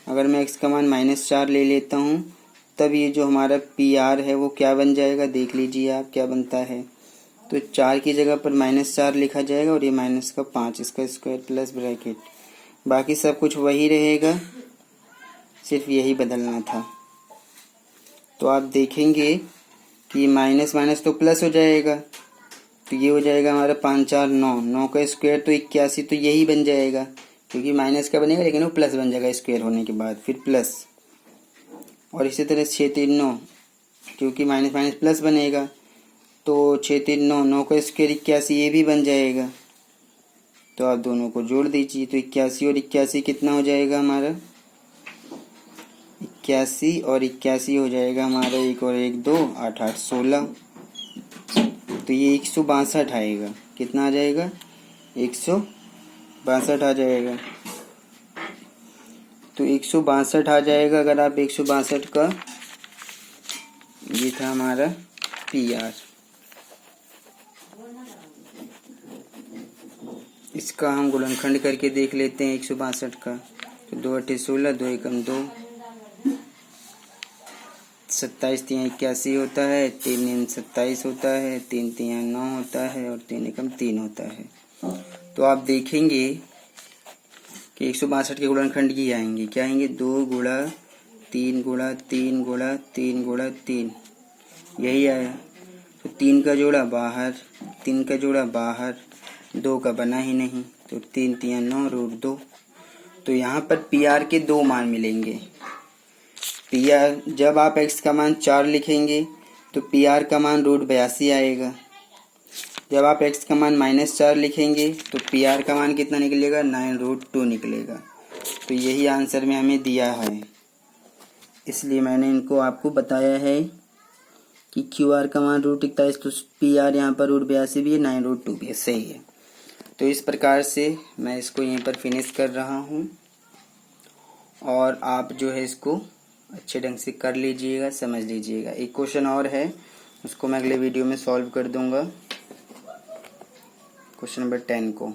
अगर मैं x का मान -4 ले लेता हूँ, तब ये जो हमारा PR है वो क्या बन जाएगा, देख लीजिए आप क्या बनता है। तो 4 की जगह पर -4 लिखा जाएगा और ये -5 इसका स्क्वायर प्लस ब्रैकेट, बाकी सब कुछ वही रहेगा, सिर्फ यही बदलना था। तो आप देखेंगे कि माइनस माइनस तो प्लस हो जाएगा, तो ये हो जाएगा हमारा 5 4 9, 9 का स्क्वायर तो 81, तो यही बन जाएगा, क्योंकि माइनस का बनेगा लेकिन वो प्लस बन जाएगा स्क्वायर होने के बाद, फिर प्लस। और इसी तरह 6 3 9, क्योंकि माइनस माइनस प्लस बनेगा, तो 6 3 9, 9 का स्क्वायर 81, ये भी बन जाएगा। तो आप दोनों को जोड़ दीजिए, तो 81 और 81 कितना हो जाएगा हमारा, 81 और 81 हो जाएगा हमारा 1 और 1 2, 8 8 16, तो ये 162 आएगा। कितना आ जाएगा, 162 आ जाएगा। तो 162 आ जाएगा। अगर आप 162 का, ये था हमारा PR, इसका हम गुणनखंड करके देख लेते हैं 162 का। तो 2 8 16, 2 1 2, 27 3 81 होता है, 3 9 27 होता है, 3 3 9 होता है और 3 1 3 होता है। तो आप देखेंगे कि 162 के गुणनखंड ये आएंगे, क्या आएंगे, 2 गुणा 3 गुणा 3 गुणा 3 गुणा 3, यही आया। तो 3 का जोड़ा बाहर, 3 का जोड़ा बाहर, 2 का बना ही नहीं, तो 3 3 9 √2। तो यहाँ पर PR के 2 मान मिलेंगे। PR, जब आप x का मान 4 लिखेंगे तो PR का मान √82 आएगा। जब आप x का मान -4 लिखेंगे तो PR का मान कितना निकलेगा, 9√2 निकलेगा। तो यही आंसर में हमें दिया है, इसलिए मैंने इनको आपको बताया है कि QR का मान √41, तो PR यहाँ पर √82 भी है, 9√2 भी है, सही है। तो इस प्रकार से मैं इसको यहीं पर फिनिश कर रहा हूँ, और आप जो है इसको अच्छे ढंग से कर लीजिएगा, समझ लीजिएगा। एक क्वेश्चन और है, उसको मैं अगले वीडियो में सॉल्व कर दूंगा, क्वेश्चन नंबर 10 को।